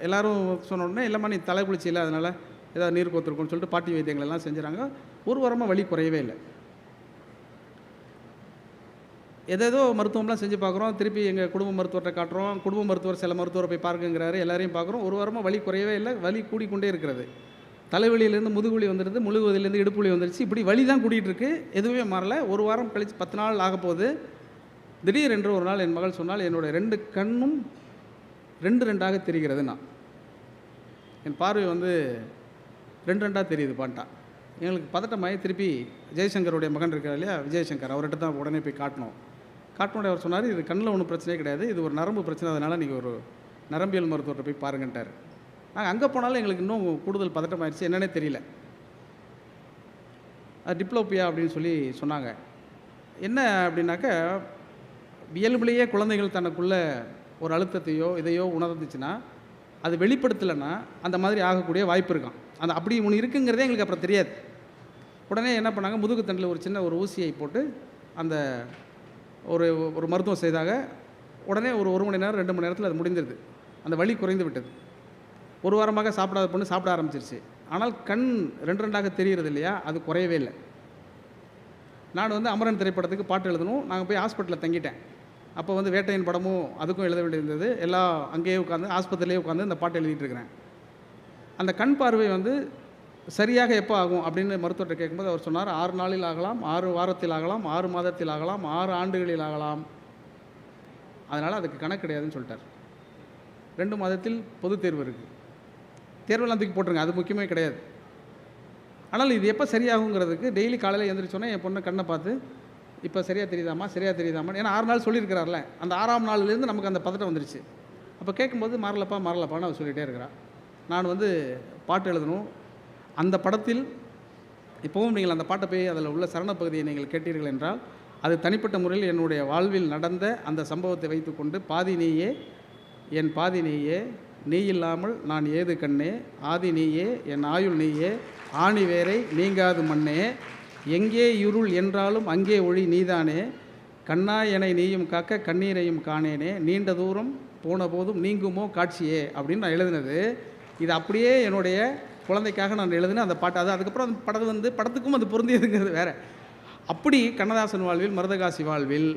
எல்லோரும் சொன்ன உடனே, இல்லைம்மா நீ தலை குளிச்சில்லை, அதனால் ஏதாவது நீர் கோத்துருக்குன்னு சொல்லிட்டு பாட்டி வைத்தியங்கள் எல்லாம் செஞ்சுறாங்க. ஒரு வாரமாக வலி குறையவே இல்லை. ஏதேதோ மருத்துவம்லாம் செஞ்சு பார்க்குறோம், திருப்பி எங்கள் குடும்ப மருத்துவர்கிட்ட காட்டுறோம், குடும்ப மருத்துவர் சில மருத்துவரை போய் பார்க்குங்கிறாரு, எல்லாரையும் பார்க்குறோம். ஒரு வாரமாக வலி குறையவே இல்லை, வலி கூடிக்கொண்டே இருக்கிறது. தலைவலியிலேருந்து முதுகுவலி வந்துடுது, முழுவதிலேருந்து இடுப்பு வலி வந்துடுச்சு, இப்படி வலி தான் கூட்டிகிட்டு இருக்கு, எதுவுமே மாறலை. ஒரு வாரம் கழித்து 10 நாள் ஆக போகுது. திடீரென்று ஒரு நாள் என் மகள் சொன்னால், என்னுடைய 2 கண்ணும் 2 தெரிகிறது. நான் என் பார்வை வந்து 2 தெரியுது பான்ட்டா. எங்களுக்கு பதட்டமாகி திருப்பி ஜெய்சங்கருடைய மகன் இருக்கார் இல்லையா, விஜயசங்கர், அவர்கிட்ட தான் உடனே போய் காட்டினோம். காட்டினோட அவர் சொன்னார், இது கண்ணில் ஒன்றும் பிரச்சனையே கிடையாது, இது ஒரு நரம்பு பிரச்சனை, அதனால் நீங்கள் ஒரு நரம்பியல் மருத்துவர்கிட்ட போய் பாருங்கன்ட்டார். நாங்கள் அங்கே போனாலும் எங்களுக்கு இன்னும் கூடுதல் பதட்டமாகிடுச்சு, என்னன்னே தெரியல. அது டிப்ளோபியா அப்படின்னு சொல்லி சொன்னாங்க. என்ன அப்படின்னாக்க, இயல்புலேயே குழந்தைகள் தனக்குள்ள ஒரு அழுத்தத்தையோ இதையோ உணர்ந்துச்சுன்னா அது வெளிப்படுத்தலைன்னா அந்த மாதிரி ஆகக்கூடிய வாய்ப்பு இருக்கான். அந்த அப்படி ஒன்று இருக்குங்கிறதே எங்களுக்கு அப்புறம் தெரியாது. உடனே என்ன பண்ணாங்க, முதுகு தண்டில் ஒரு சின்ன ஒரு ஊசியை போட்டு அந்த ஒரு மருத்துவம் செய்தாங்க. உடனே ஒரு 1 மணி நேரம் 2 மணி நேரத்தில் அது முடிந்துடுது. அந்த வலி குறைந்து விட்டது. ஒரு வாரமாக சாப்பிடாத பொண்ணு சாப்பிட ஆரம்பிச்சிருச்சு. ஆனால் கண் ரெண்டு ரெண்டாக தெரிகிறது இல்லையா, அது குறையவே இல்லை. நான் வந்து அமரன் திரைப்படத்துக்கு பாட்டு எழுதணும். நாங்கள் போய் ஹாஸ்பிட்டலில் தங்கிட்டேன். அப்போ வந்து வேட்டையின் படமும் அதுக்கும் எழுத வேண்டியிருந்தது. எல்லாம் அங்கேயே உட்காந்து ஆஸ்பத்திரியிலே உட்காந்து இந்த பாட்டு எழுதிட்டு இருக்கிறேன். அந்த கண் பார்வை வந்து சரியாக எப்போ ஆகும் அப்படின்னு மருத்துவர்கிட்ட கேட்கும்போது அவர் சொன்னார், 6 நாளில் ஆகலாம், 6 வாரத்தில் ஆகலாம், 6 மாதத்தில் ஆகலாம், 6 ஆண்டுகளில் ஆகலாம். அதனால் அதுக்கு கணக்கு கிடையாதுன்னு சொல்லிட்டார். 2 மாதத்தில் பொதுத் தேர்வு இருக்குது. தேர்வெல்லாம் தூக்கி போட்டுருங்க, அது முக்கியமே கிடையாது. ஆனால் இது எப்போ சரியாகுங்கிறதுக்கு டெய்லி காலையில் எழுந்திரிச்சோன்னே என் பொண்ணை கண்ணை பார்த்து, இப்போ சரியாக தெரியுதாம்மா, சரியாக தெரியுதாம்மா, ஏன்னா 6 நாள் சொல்லியிருக்கிறார்ல, அந்த 6ஆம் நாள்லேருந்து நமக்கு அந்த பதட்டம் வந்துருச்சு. அப்போ கேட்கும்போது மறலப்பான்னு அவர் சொல்லிகிட்டே இருக்கிறான். நான் வந்து பாட்டு எழுதணும். அந்த படத்தில் இப்போவும் நீங்கள் அந்த பாட்டை போய் அதில் உள்ள சரண பகுதியை நீங்கள் கேட்டீர்கள் என்றால், அது தனிப்பட்ட முறையில் என்னுடைய வாழ்வில் நடந்த அந்த சம்பவத்தை வைத்துக்கொண்டு, பாதி நீயே என் பாதி நீயே, நீ இல்லாமல் நான் ஏது கண்ணே, ஆதி நீயே என் ஆயுள் நீயே, ஆணி வேரை நீங்காது மண்ணே, எங்கே இருள் என்றாலும் அங்கே ஒளி நீதானே, கண்ணாய் எனை நீயும் காக்க கண்ணீரையும் காணேனே, நீண்ட தூரம் போன போதும் நீங்குமோ காட்சியே அப்படின்னு நான் எழுதினது. இது அப்படியே என்னுடைய குழந்தைக்காக நான் எழுதினேன் அந்த பாட்டு. அதுக்கப்புறம் அந்த படம் வந்து படத்துக்கும் அது பொருந்தியதுங்கிறது வேறு. அப்படி கண்ணதாசன் வாழ்வில், மருதகாசி வாழ்வில்,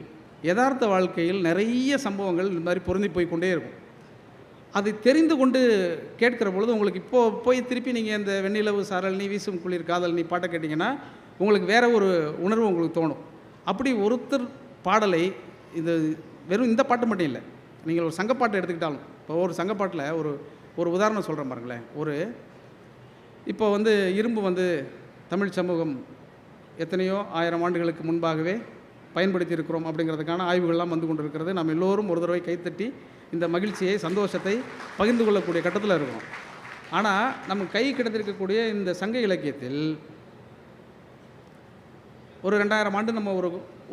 யதார்த்த வாழ்க்கையில் நிறைய சம்பவங்கள் இந்த மாதிரி பொருந்தி போய் கொண்டே இருக்கும். அது தெரிந்து கொண்டு கேட்கிற பொழுது உங்களுக்கு இப்போது போய் திருப்பி நீங்கள் இந்த வெண்ணிலவு சாரல் நீ வீசும் குளிர் காதல் நீ பாட்டை கேட்டிங்கன்னா உங்களுக்கு வேறு ஒரு உணர்வு உங்களுக்கு தோணும். அப்படி ஒருத்தர் பாடலை, இது வெறும் இந்த பாட்டு மட்டும் இல்லை, நீங்கள் ஒரு சங்கப்பாட்டை எடுத்துக்கிட்டாலும், இப்போ ஒரு சங்கப்பாட்டில் ஒரு உதாரணம் சொல்கிறேன் பாருங்களேன். இப்போ வந்து இரும்பு வந்து தமிழ் சமூகம் எத்தனையோ 1000 ஆண்டுகளுக்கு முன்பாகவே பயன்படுத்தி இருக்கிறோம் அப்படிங்கிறதுக்கான ஆய்வுகள்லாம் வந்து கொண்டு இருக்கிறது. நம்ம எல்லோரும் ஒரு தடவை கைத்தட்டி இந்த மகிழ்ச்சியை, சந்தோஷத்தை பகிர்ந்து கொள்ளக்கூடிய கட்டத்தில் இருக்கோம். ஆனால் நம்ம கை கிடந்திருக்கக்கூடிய இந்த சங்க இலக்கியத்தில் ஒரு 2000 ஆண்டு நம்ம ஒரு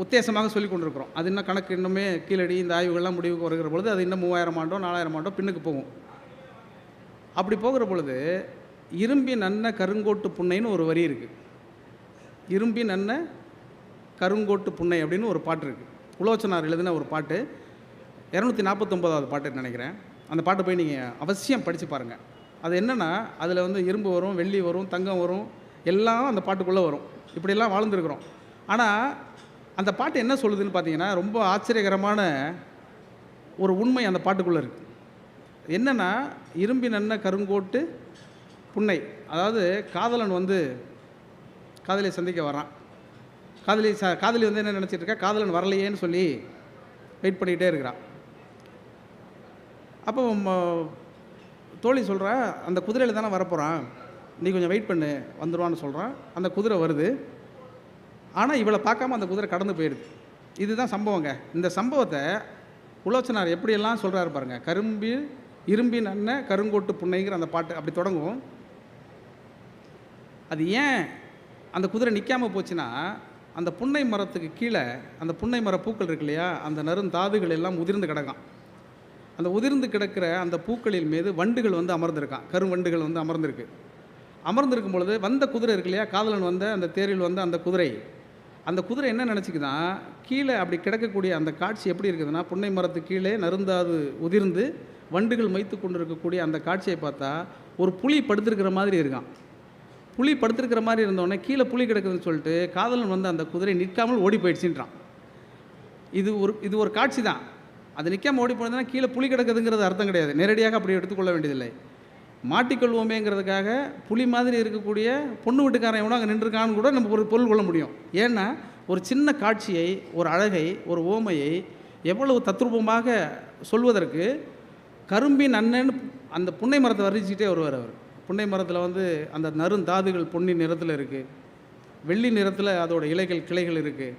உத்தேசமாக சொல்லி கொண்டிருக்கிறோம். அது இன்னும் கணக்கு இன்னுமே கீழடி இந்த ஆய்வுகள்லாம் முடிவுக்கு வருகிற பொழுது அது இன்னும் 3000 ஆண்டோ 4000 ஆண்டோ பின்னுக்கு போகும். அப்படி போகிற பொழுது இரும்பின் அன்ன கருங்கோட்டு புன்னைன்னு ஒரு வரி இருக்குது. இரும்பின் அன்ன கருங்கோட்டு புன்னை அப்படின்னு ஒரு பாட்டு இருக்குது. உலோச்சனார் எழுதின ஒரு பாட்டு, 249வது பாட்டுன்னு நினைக்கிறேன். அந்த பாட்டை போய் நீங்கள் அவசியம் படித்து பாருங்கள். அது என்னென்னா, அதில் வந்து இரும்பு வரும், வெள்ளி வரும், தங்கம் வரும், எல்லாம் அந்த பாட்டுக்குள்ளே வரும். இப்படியெல்லாம் வாழ்ந்துருக்குறோம். ஆனால் அந்த பாட்டு என்ன சொல்லுதுன்னு பார்த்தீங்கன்னா, ரொம்ப ஆச்சரியகரமான ஒரு உண்மை அந்த பாட்டுக்குள்ளே இருக்குது. என்னென்னா, இரும்பின் அன்ன கருங்கோட்டு புன்னை, அதாவது காதலன் வந்து காதலியை சந்திக்க வரான். காதலி வந்து என்ன நினச்சிட்டு இருக்கா, காதலன் வரலையேன்னு சொல்லி வெயிட் பண்ணிக்கிட்டே இருக்கிறான். அப்போ தோழி சொல்கிறா, அந்த குதிரையில் தானே வரப்போகிறான், நீ கொஞ்சம் வெயிட் பண்ணு, வந்துடுவான்னு சொல்கிறான். அந்த குதிரை வருது. ஆனால் இவளை பார்க்காம அந்த குதிரை கடந்து போயிடுது. இதுதான் சம்பவங்க. இந்த சம்பவத்தை உலோச்சனார் எப்படியெல்லாம் சொல்கிறாரு பாருங்கள். இரும்பின் அன்ன கருங்கோட்டு புன்னைங்கிற அந்த பாட்டு அப்படி தொடங்கும். அது ஏன் அந்த குதிரை நிற்காமல் போச்சுன்னா, அந்த புன்னை மரத்துக்கு கீழே அந்த புன்னை மர பூக்கள் இருக்கு இல்லையா, அந்த நறுந்தாதுகள் எல்லாம் உதிர்ந்து கிடக்கான். அந்த உதிர்ந்து கிடக்கிற அந்த பூக்களின் மீது வண்டுகள் வந்து அமர்ந்திருக்கான். கருவண்டுகள் வந்து அமர்ந்திருக்கும் பொழுது வந்த குதிரை இருக்கு இல்லையா, காதலன் வந்த அந்த தேரில் வந்த அந்த குதிரை என்ன நினச்சிக்குதான், கீழே அப்படி கிடக்கக்கூடிய அந்த காட்சி எப்படி இருக்குதுன்னா, புன்னை மரத்துக்கு கீழே நறுந்தாது உதிர்ந்து வண்டுகள் மைத்து கொண்டு இருக்கக்கூடிய அந்த காட்சியை பார்த்தா ஒரு புலி படுத்திருக்கிற மாதிரி இருக்கான். புலி படுத்திருக்கிற மாதிரி இருந்தோடனே கீழே புலி கிடக்குதுன்னு சொல்லிட்டு காதலன் வந்து அந்த குதிரை நிற்காமல் ஓடி போயிடுச்சுன்றான். இது ஒரு காட்சி தான். அது நிற்காமல் ஓடி போனதுன்னா கீழே புலி கிடக்குதுங்கிறது அர்த்தம் கிடையாது. நேரடியாக அப்படி எடுத்துக்கொள்ள வேண்டியதில்லை. மாட்டிக்கொள்வோமேங்கிறதுக்காக புலி மாதிரி இருக்கக்கூடிய பொண்ணு வீட்டுக்காரன் எவனோ அங்கே நின்றுருக்கான்னு கூட நம்ம ஒரு பொருள் கொள்ள முடியும். ஏன்னா ஒரு சின்ன காட்சியை, ஒரு அழகை, ஒரு ஓமையை எவ்வளவு தத்ரூபமாக சொல்வதற்கு கரும்பின் அண்ணன்னு அந்த புன்னை மரத்தை வர்ணிச்சுக்கிட்டே வருவார் அவர். புன்னை மரத்தில் வந்து அந்த நறுந்தாதுகள் பொன்னி நிறத்தில் இருக்குது, வெள்ளி நிறத்தில் அதோட இலைகள் கிளைகள் இருக்குது,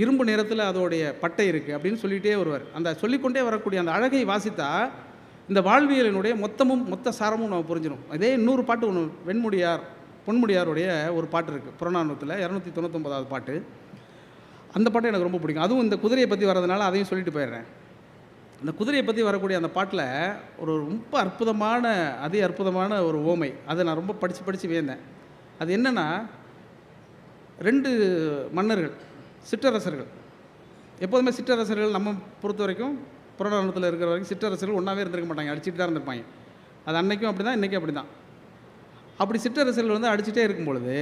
இரும்பு நிறத்தில் அதோடைய பட்டை இருக்குது அப்படின்னு சொல்லிகிட்டே வருவார். அந்த சொல்லிக்கொண்டே வரக்கூடிய அந்த அழகை வாசித்தா இந்த வாழ்வியலினுடைய மொத்த சாரமும் நம்ம புரிஞ்சிடும். அதே இன்னொரு பாட்டு ஒன்று பொன்முடியாருடைய ஒரு பாட்டு இருக்குது புறநானூற்றில், 299வது பாட்டு. அந்த பாட்டு எனக்கு ரொம்ப பிடிக்கும். அதுவும் இந்த குதிரையை பற்றி வர்றதுனால அதையும் சொல்லிட்டு போயிடுறேன். அந்த குதிரையை பற்றி வரக்கூடிய அந்த பாட்டில் ஒரு ரொம்ப அற்புதமான ஒரு ஓமை. அதை நான் ரொம்ப படித்து வியந்தேன். அது என்னென்னா, 2 மன்னர்கள், சிற்றரசர்கள். எப்போதுமே சிற்றரசர்கள் நம்ம பொறுத்த வரைக்கும் புறநானூற்றில் இருக்கிற வரைக்கும் சிற்றரசர்கள் ஒன்றாவே இருந்திருக்க மாட்டாங்க, அடிச்சுட்டு தான் இருந்திருப்பாங்க. அது அன்றைக்கும் அப்படி தான், இன்றைக்கும் அப்படி தான். அப்படி சிற்றரசர்கள் வந்து அடிச்சுட்டே இருக்கும் பொழுது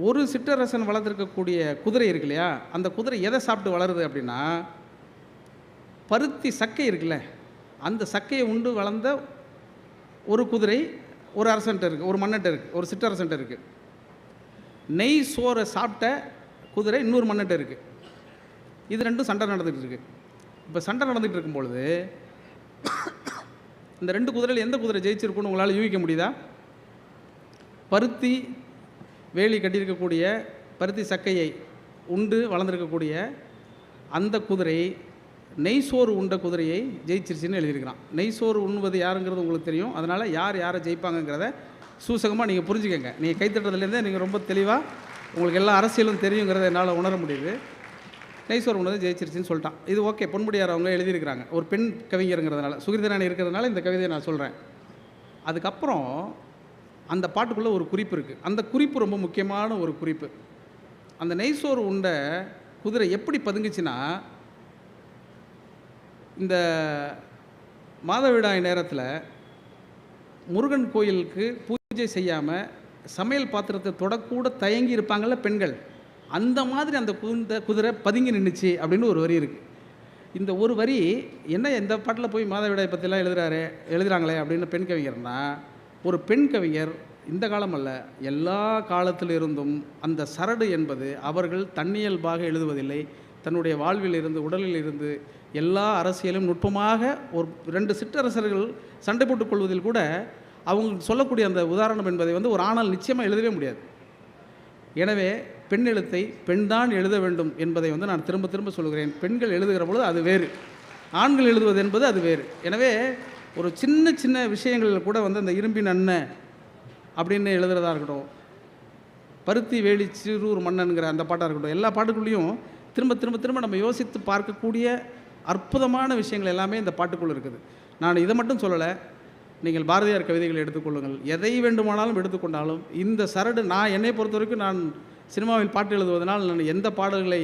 ஒரு சிற்றரசன் வளர்த்துருக்கக்கூடிய குதிரை இருக்கு இல்லையா, அந்த குதிரை எதை சாப்பிட்டு வளருது அப்படின்னா பருத்தி சக்கை இருக்குல்ல, அந்த சக்கையை உண்டு வளர்ந்த ஒரு குதிரை ஒரு அரசன்ட்ட இருக்குது, ஒரு மன்னன்ட்ட இருக்குது, ஒரு சிற்றரசன்ட்ட இருக்குது. நெய் சோறை சாப்பிட்ட குதிரை இன்னொரு மன்னன்ட்ட இருக்குது. இது ரெண்டும் சண்டை நடந்துகிட்டு இருக்குது. இப்போ சண்டை நடந்துகிட்டு இருக்கும்பொழுது இந்த ரெண்டு குதிரையில் எந்த குதிரை ஜெயிச்சிருக்குன்னு உங்களால் யூகிக்க முடியுதா? பருத்தி வேலி கட்டியிருக்கக்கூடிய பருத்தி சக்கையை உண்டு வளர்ந்துருக்கக்கூடிய அந்த குதிரை நெய்சோறு உண்ட குதிரையை ஜெயிச்சிருச்சுன்னு எழுதியிருக்கிறான். நெய்சோறு உண்ணுவது யாருங்கிறது உங்களுக்கு தெரியும். அதனால் யார் யாரை ஜெயிப்பாங்கங்கிறத சூசகமாக நீங்கள் புரிஞ்சுக்கங்க. நீங்கள் கைத்தட்டுறதுலேருந்தே நீங்கள் ரொம்ப தெளிவாக உங்களுக்கு எல்லா அரசியலும் தெரியுங்கிறத என்னால் உணர முடியுது. நெய்சோறு உண்ணுவது ஜெயிச்சிருச்சுன்னு சொல்லிட்டான். இது ஓகே, பொன்முடியார் அவங்க எழுதியிருக்கிறாங்க, ஒரு பெண் கவிஞருங்கிறதுனால, சுகிர்தராணி இருக்கிறதுனால இந்த கவிதையை நான் சொல்கிறேன். அதுக்கப்புறம் அந்த பாட்டுக்குள்ளே ஒரு குறிப்பு இருக்குது. அந்த குறிப்பு ரொம்ப முக்கியமான ஒரு குறிப்பு. அந்த நெய்சோறு உண்ட குதிரை எப்படி பதுங்குச்சுன்னா, இந்த மாதவிடாய் நேரத்தில் முருகன் கோயிலுக்கு பூஜை செய்யாமல் சமையல் பாத்திரத்தை தொடக்கூட தயங்கி இருப்பாங்கள்ல பெண்கள், அந்த மாதிரி அந்த குதிரை பதுங்கி நின்றுச்சு அப்படின்னு ஒரு வரி இருக்குது. இந்த ஒரு வரி என்ன, இந்த பாட்டில் போய் மாதவிடாய் பற்றிலாம் எழுதுகிறாங்களே அப்படின்னு பெண் கவிஞர்னா, ஒரு பெண் கவிஞர் இந்த காலம் அல்ல, எல்லா காலத்தில் இருந்தும் அந்த சரடு என்பது அவர்கள் தன்னியல்பாக எழுதுவதில்லை. தன்னுடைய வாழ்வில் இருந்து உடலில் இருந்து எல்லா அரசியலும் நுட்பமாக ஒரு ரெண்டு சிற்றரசர்கள் சண்டை போட்டுக் கொள்வதில் கூட அவங்க சொல்லக்கூடிய அந்த உதாரணம் என்பதை வந்து ஒரு ஆணால் நிச்சயமாக எழுதவே முடியாது. எனவே பெண் எழுத்தை பெண்தான் எழுத வேண்டும் என்பதை வந்து நான் திரும்ப திரும்ப சொல்கிறேன். பெண்கள் எழுதுகிற பொழுது அது வேறு, ஆண்கள் எழுதுவது என்பது அது வேறு. எனவே ஒரு சின்ன சின்ன விஷயங்களில் கூட வந்து அந்த இரும்பின் அண்ணன் அப்படின்னு எழுதுறதா இருக்கட்டும், பருத்தி வேலி சிறூர் மன்னனுங்கிற அந்த பாட்டாக இருக்கட்டும், எல்லா பாட்டுக்குள்ளேயும் திரும்ப திரும்ப திரும்ப நம்ம யோசித்து பார்க்கக்கூடிய அற்புதமான விஷயங்கள் எல்லாமே இந்த பாட்டுக்குள்ளே இருக்குது. நான் இதை மட்டும் சொல்லலை, நீங்கள் பாரதியார் கவிதைகளை எடுத்துக்கொள்ளுங்கள், எதை வேண்டுமானாலும் எடுத்துக்கொண்டாலும் இந்த சரடு, நான் என்னை பொறுத்த வரைக்கும் நான் சினிமாவில் பாட்டு எழுதுவதனால் நான் எந்த பாடல்களை,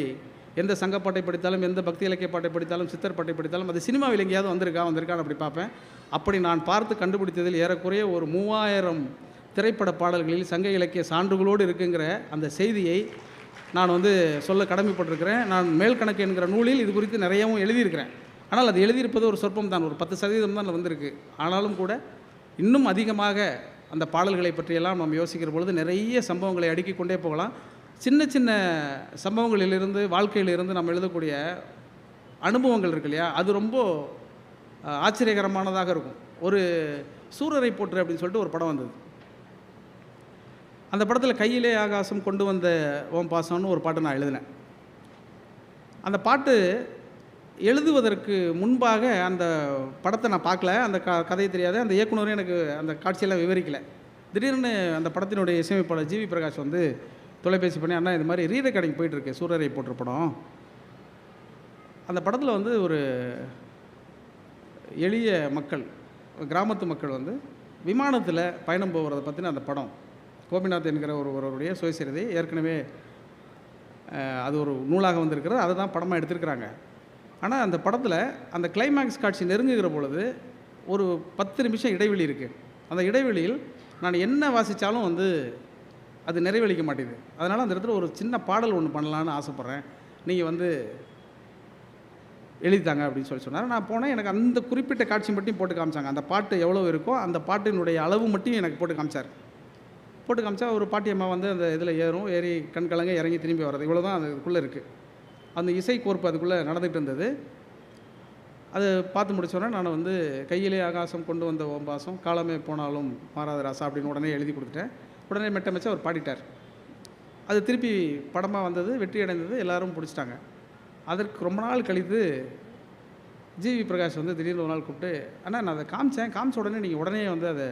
எந்த சங்கப்பாட்டை படித்தாலும், எந்த பக்தி இலக்கிய பாட்டை படித்தாலும், சித்தர் பாட்டை படித்தாலும் அது சினிமாவில் எங்கேயாவது வந்திருக்கான்னு அப்படி பார்ப்பேன். அப்படி நான் பார்த்து கண்டுபிடித்ததில் ஏறக்குறைய ஒரு 3000 திரைப்பட பாடல்களில் சங்க இலக்கிய சான்றுகளோடு இருக்குங்கிற அந்த செய்தியை நான் வந்து சொல்ல கடமைப்பட்டிருக்கிறேன். நான் மேல்கணக்கு என்கிற நூலில் இது குறித்து நிறையவும் எழுதியிருக்கிறேன். ஆனால் அது எழுதியிருப்பது ஒரு சொற்பம் தான், ஒரு 10% தான் வந்திருக்கு. ஆனாலும் கூட இன்னும் அதிகமாக அந்த பாடல்களை பற்றியெல்லாம் நாம் யோசிக்கிற பொழுது நிறைய சம்பவங்களை அடுக்கிக் கொண்டே போகலாம். சின்ன சின்ன சம்பவங்களிலிருந்து, வாழ்க்கையிலிருந்து நம்ம எழுதக்கூடிய அனுபவங்கள் இருக்கு இல்லையா, அது ரொம்ப ஆச்சரியகரமானதாக இருக்கும். ஒரு சூரரை போற்று அப்படின்னு சொல்லிட்டு ஒரு படம் வந்தது. அந்த படத்தில் கையிலே ஆகாசம் கொண்டு வந்த ஓம் பாசம்னு ஒரு பாட்டு நான் எழுதினேன். அந்த பாட்டு எழுதுவதற்கு முன்பாக அந்த படத்தை நான் பார்க்கல, அந்த கதையை தெரியாது, அந்த இயக்குனரும் எனக்கு அந்த காட்சியெல்லாம் விவரிக்கலை. திடீர்னு அந்த படத்தினுடைய இசையமைப்பாளர் ஜிவி பிரகாஷ் வந்து தொலைபேசி பண்ணி, அண்ணா இது மாதிரி ரீ ரெக்கார்டிங் போயிட்டுருக்கு சூரரை போற்று படம், அந்த படத்தில் வந்து ஒரு எளிய மக்கள், கிராமத்து மக்கள் வந்து விமானத்தில் பயணம் போகிறத பற்றின அந்த படம், கோபிநாத் என்கிற ஒருவருடைய சுயசரிதை, ஏற்கனவே அது ஒரு நூலாக வந்திருக்கிறது, அதை தான் படமாக எடுத்திருக்கிறாங்க. ஆனால் அந்த படத்தில் அந்த கிளைமேக்ஸ் காட்சி நெருங்குகிற பொழுது ஒரு 10 நிமிஷம் இடைவெளி இருக்குது. அந்த இடைவெளியில் நான் என்ன வாசித்தாலும் வந்து அது நிறைவளிக்க மாட்டேது. அதனால் அந்த இடத்துல ஒரு சின்ன பாடல் ஒன்று பண்ணலான்னு ஆசைப்பட்றேன், நீங்கள் வந்து எழுதித்தாங்க அப்படின்னு சொன்னார். நான் போனேன், எனக்கு அந்த குறிப்பிட்ட காட்சி மட்டும் போட்டு காமிச்சாங்க. அந்த பாட்டு எவ்வளோ இருக்கோ அந்த பாட்டினுடைய அளவு மட்டும் எனக்கு போட்டு காமிச்சார். போட்டு காமிச்சா ஒரு பாட்டியம்மா வந்து அந்த இதில் ஏறி கண் கலங்க இறங்கி திரும்பி வர்றது, இவ்வளோ தான் அதுக்குள்ளே இருக்குது. அந்த இசை கோர்ப்பு அதுக்குள்ளே நடந்துகிட்டு இருந்தது. அது பார்த்து முடிச்சோன்னே நான் வந்து கையிலே ஆகாசம் கொண்டு வந்த ஓம்பாசம் காலமே போனாலும் மாறாத ராசா அப்படின்னு உடனே எழுதி கொடுத்துட்டேன். உடனே மெட்டமைச்சு அவர் பாடிட்டார். அது திருப்பி படமாக வந்தது, வெற்றி அடைந்தது, எல்லோரும் பிடிச்சிட்டாங்க. அதற்கு ரொம்ப நாள் கழித்து ஜிவி பிரகாஷ் வந்து திடீர்னு ஒரு நாள் கூப்பிட்டு, அண்ணா நான் அதை காமிச்ச உடனே நீங்கள் உடனே வந்து அதை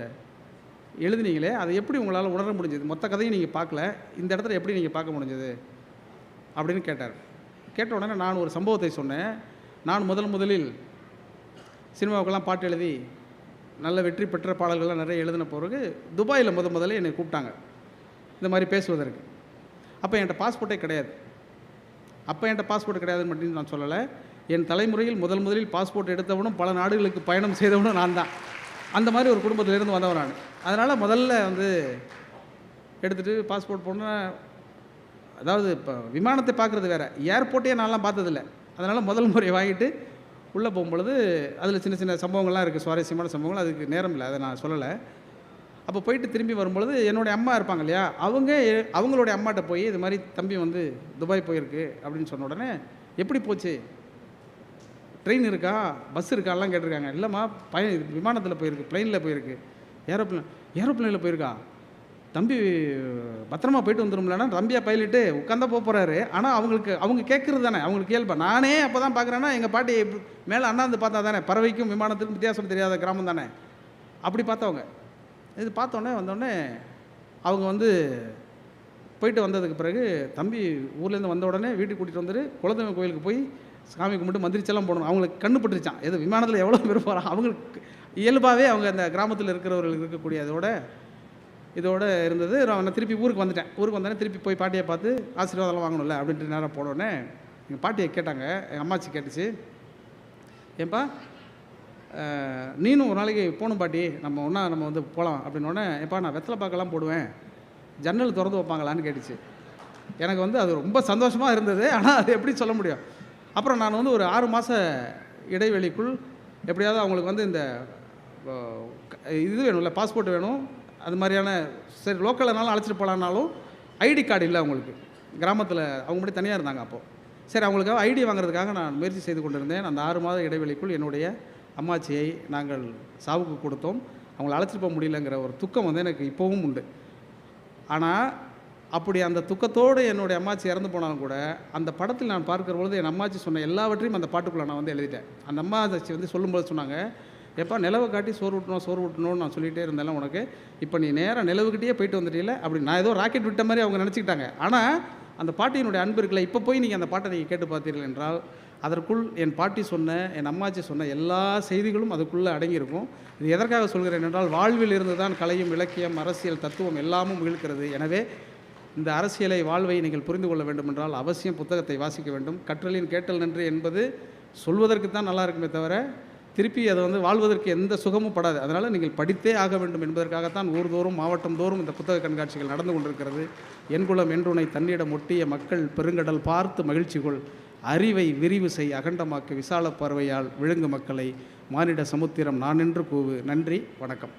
எழுதுனீங்களே, அதை எப்படி உங்களால் உணர முடிஞ்சது? மொத்த கதையும் நீங்கள் பார்க்கல, இந்த இடத்துல எப்படி நீங்கள் பார்க்க முடிஞ்சது அப்படின்னு கேட்டார். கேட்ட உடனே நான் ஒரு சம்பவத்தை சொன்னேன். நான் முதலில் சினிமாவுக்கெல்லாம் பாட்டு எழுதி நல்ல வெற்றி பெற்ற பாடல்கள்லாம் நிறைய எழுதின பிறகு துபாயில் முதல்ல என்னை கூப்பிட்டாங்க இந்த மாதிரி பேசுவதற்கு. அப்போ என்கிட்ட பாஸ்போர்ட்டே கிடையாது. கிடையாதுன்னு மட்டும் நான் சொல்லலை, என் தலைமுறையில் முதலில் பாஸ்போர்ட் எடுத்தவனும் பல நாடுகளுக்கு பயணம் செய்தவனும் நான் தான். அந்த மாதிரி ஒரு குடும்பத்திலிருந்து வந்தவன் நான். அதனால் முதல்ல வந்து எடுத்துகிட்டு பாஸ்போர்ட் போனால், அதாவது இப்போ விமானத்தை பார்க்குறது வேறு, ஏர்போர்ட்டையே நான்லாம் பார்த்ததில்ல. அதனால் முதல் முறை வாங்கிட்டு உள்ளே போகும்பொழுது அதில் சின்ன சின்ன சம்பவங்கள்லாம் இருக்குது, சுவாரஸ்யமான சம்பவங்கள். அதுக்கு நேரம் இல்லை, அதை நான் சொல்லலை. அப்போ போயிட்டு திரும்பி வரும்பொழுது என்னுடைய அம்மா இருப்பாங்க இல்லையா, அவங்களுடைய அம்மாட்ட போய் இது மாதிரி தம்பி வந்து துபாய் போயிருக்கு அப்படின்னு சொன்ன உடனே, எப்படி போச்சு, ட்ரெயின் இருக்கா, பஸ் இருக்காலாம் கேட்டிருக்காங்க. இல்லைம்மா, விமானத்தில் போயிருக்கு, ப்ளைனில் போயிருக்கு, ஏரோப்ளைனில் போயிருக்கா, தம்பி பத்திரமா போயிட்டு வந்துடும்லன்னா தம்பியாக பைலட்டு உட்காந்தா போகிறாரு. ஆனால் அவங்க கேட்குறது தானே அவங்களுக்கு இயல்பா. நானே அப்போ தான் பார்க்குறேன்னா எங்கள் பாட்டி மேலே அண்ணாந்து பார்த்தா தானே, பறவைக்கும் விமானத்துக்கும் வித்தியாசம் தெரியாத கிராமம் தானே. அப்படி பார்த்தவங்க இது பார்த்தோன்னே வந்தோடனே அவங்க வந்து போயிட்டு வந்ததுக்கு பிறகு, தம்பி ஊர்லேருந்து வந்த உடனே வீட்டுக்கு கூட்டிகிட்டு வந்துட்டு குலதெய்வ கோயிலுக்கு போய் சாமி கும்பிட்டு மந்திரிச்செல்லாம் போடணும். அவங்களுக்கு கண்ணு பட்டுருச்சான், எது விமானத்தில் எவ்வளோ பேர் போகிறான். அவங்களுக்கு இயல்பாகவே அவங்க அந்த கிராமத்தில் இருக்கிறவர்கள் இருக்கக்கூடிய இதோட இருந்தது. நான் திருப்பி ஊருக்கு வந்தோடனே திருப்பி போய் பாட்டியை பார்த்து ஆசீர்வாதம்லாம் வாங்கணும்ல அப்படின்ட்டு நேரம் போனோடனே எங்கள் பாட்டியை கேட்டாங்க. எங்கள் அம்மாச்சி கேட்டுச்சு, ஏன்பா நீனும் ஒரு நாளைக்கு போகணும் பாட்டி, நம்ம வந்து போகலாம் அப்படின்னோடனே, ஏப்பா நான் வெத்தலை பாக்கெல்லாம் போடுவேன், ஜன்னல் திறந்து வைப்பாங்களான்னு கேட்டுச்சு. எனக்கு வந்து அது ரொம்ப சந்தோஷமாக இருந்தது. ஆனால் அது எப்படி சொல்ல முடியும். அப்புறம் நான் வந்து ஒரு 6 மாத இடைவெளிக்குள் எப்படியாவது அவங்களுக்கு வந்து இந்த இது வேணும்ல, பாஸ்போர்ட் வேணும், அது மாதிரியான சரி லோக்கல்னாலும் அழைச்சிட்டு போகலான்னாலும் ஐடி கார்டு இல்லை அவங்களுக்கு. கிராமத்தில் அவங்க மட்டும் தனியாக இருந்தாங்க. அப்போது சரி அவங்களுக்காக ஐடி வாங்குறதுக்காக நான் முயற்சி செய்து கொண்டிருந்தேன். அந்த 6 மாத இடைவெளிக்குள் என்னுடைய அம்மாச்சியை நாங்கள் சாவுக்கு கொடுத்தோம். அவங்கள அழைச்சிட்டு போக முடியலங்கிற ஒரு துக்கம் வந்து எனக்கு இப்போவும் உண்டு. ஆனால் அப்படி அந்த துக்கத்தோடு என்னுடைய அம்மாச்சி இறந்து போனாலும் கூட, அந்த படத்தில் நான் பார்க்குற பொழுது என் அம்மாச்சி சொன்ன எல்லாவற்றையும் அந்த பாட்டுக்குள்ளே நான் வந்து எழுதிட்டேன். அந்த அம்மாச்சி வந்து சொல்லும்போது சொன்னாங்க, எப்போ நிலவை காட்டி சோறு ஊட்டணும்னு நான் சொல்லிகிட்டே இருந்தேன் உனக்கு, இப்போ நீ நேராக நிலவுக்கிட்டே போயிட்டு வந்துட்டீல அப்படி. நான் ஏதோ ராக்கெட் விட்ட மாதிரி அவங்க நினச்சிக்கிட்டாங்க. ஆனால் அந்த பாட்டியினுடைய அன்பு இருக்குல்ல, இப்போ போய் நீங்கள் அந்த பாட்டை நீங்கள் கேட்டு பார்த்தீர்கள் என்றால் அதற்குள் என் பாட்டி சொன்ன, என் அம்மாச்சி சொன்ன எல்லா செய்திகளும் அதுக்குள்ளே அடங்கியிருக்கும். இது எதற்காக சொல்கிறேன் என்றால், வாழ்வில் இருந்து தான் கலையும், இலக்கியம், அரசியல், தத்துவம் எல்லாமும் இழுக்கிறது. எனவே இந்த அரசியலை, வாழ்வை நீங்கள் புரிந்து கொள்ள வேண்டும் என்றால் அவசியம் புத்தகத்தை வாசிக்க வேண்டும். கற்றலின் கேட்டல் நன்று என்பது சொல்வதற்கு தான் நல்லா இருக்குமே தவிர திருப்பி அதை வந்து வாழ்வதற்கு எந்த சுகமும் படாது. அதனால் நீங்கள் படித்தே ஆக வேண்டும் என்பதற்காகத்தான் ஊர்தோறும் மாவட்டம் தோறும் இந்த புத்தக கண்காட்சிகள் நடந்து கொண்டிருக்கிறது. என்குலம் என்றுனை தன்னிடம் ஒட்டிய மக்கள் பெருங்கடல் பார்த்து மகிழ்ச்சி கொள், அறிவை விரிவு செய், அகண்டமாக்கு விசால பார்வையால் விழுங்கு மக்களை, மானிட சமுத்திரம் நான் என்று கூவு. நன்றி, வணக்கம்.